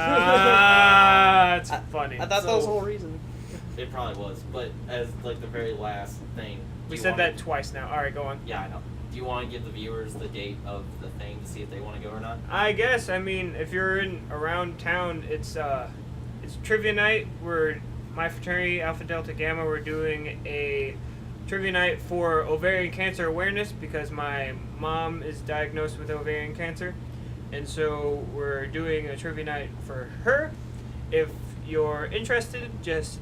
Speaker 4: It's funny.
Speaker 2: I thought that was the
Speaker 3: So-
Speaker 2: whole reason.
Speaker 3: It probably was, but as like the very last thing.
Speaker 4: We
Speaker 3: do you
Speaker 4: said
Speaker 3: wanna-
Speaker 4: that twice now. All right, go on.
Speaker 3: Yeah, I know. Do you want to give the viewers the date of the thing to see if they want to go or not?
Speaker 4: I guess. I mean, if you're around town, it's trivia night. My fraternity, Alpha Delta Gamma, we're doing a trivia night for ovarian cancer awareness because my mom is diagnosed with ovarian cancer, and so we're doing a trivia night for her. If you're interested, just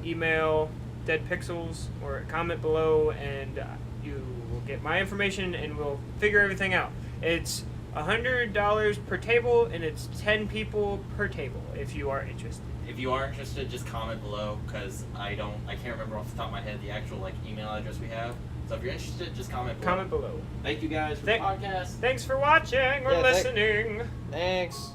Speaker 4: email Dead Pixels or comment below, and you will get my information, and we'll figure everything out. It's $100 per table, and it's 10 people per table. If you are interested.
Speaker 3: If you are interested, just comment below because I can't remember off the top of my head the actual like email address we have. So if you're interested, just comment below.
Speaker 4: Comment below.
Speaker 3: Thank you guys for the podcast.
Speaker 4: Thanks for watching or
Speaker 2: Yeah,
Speaker 4: listening.
Speaker 2: Thanks.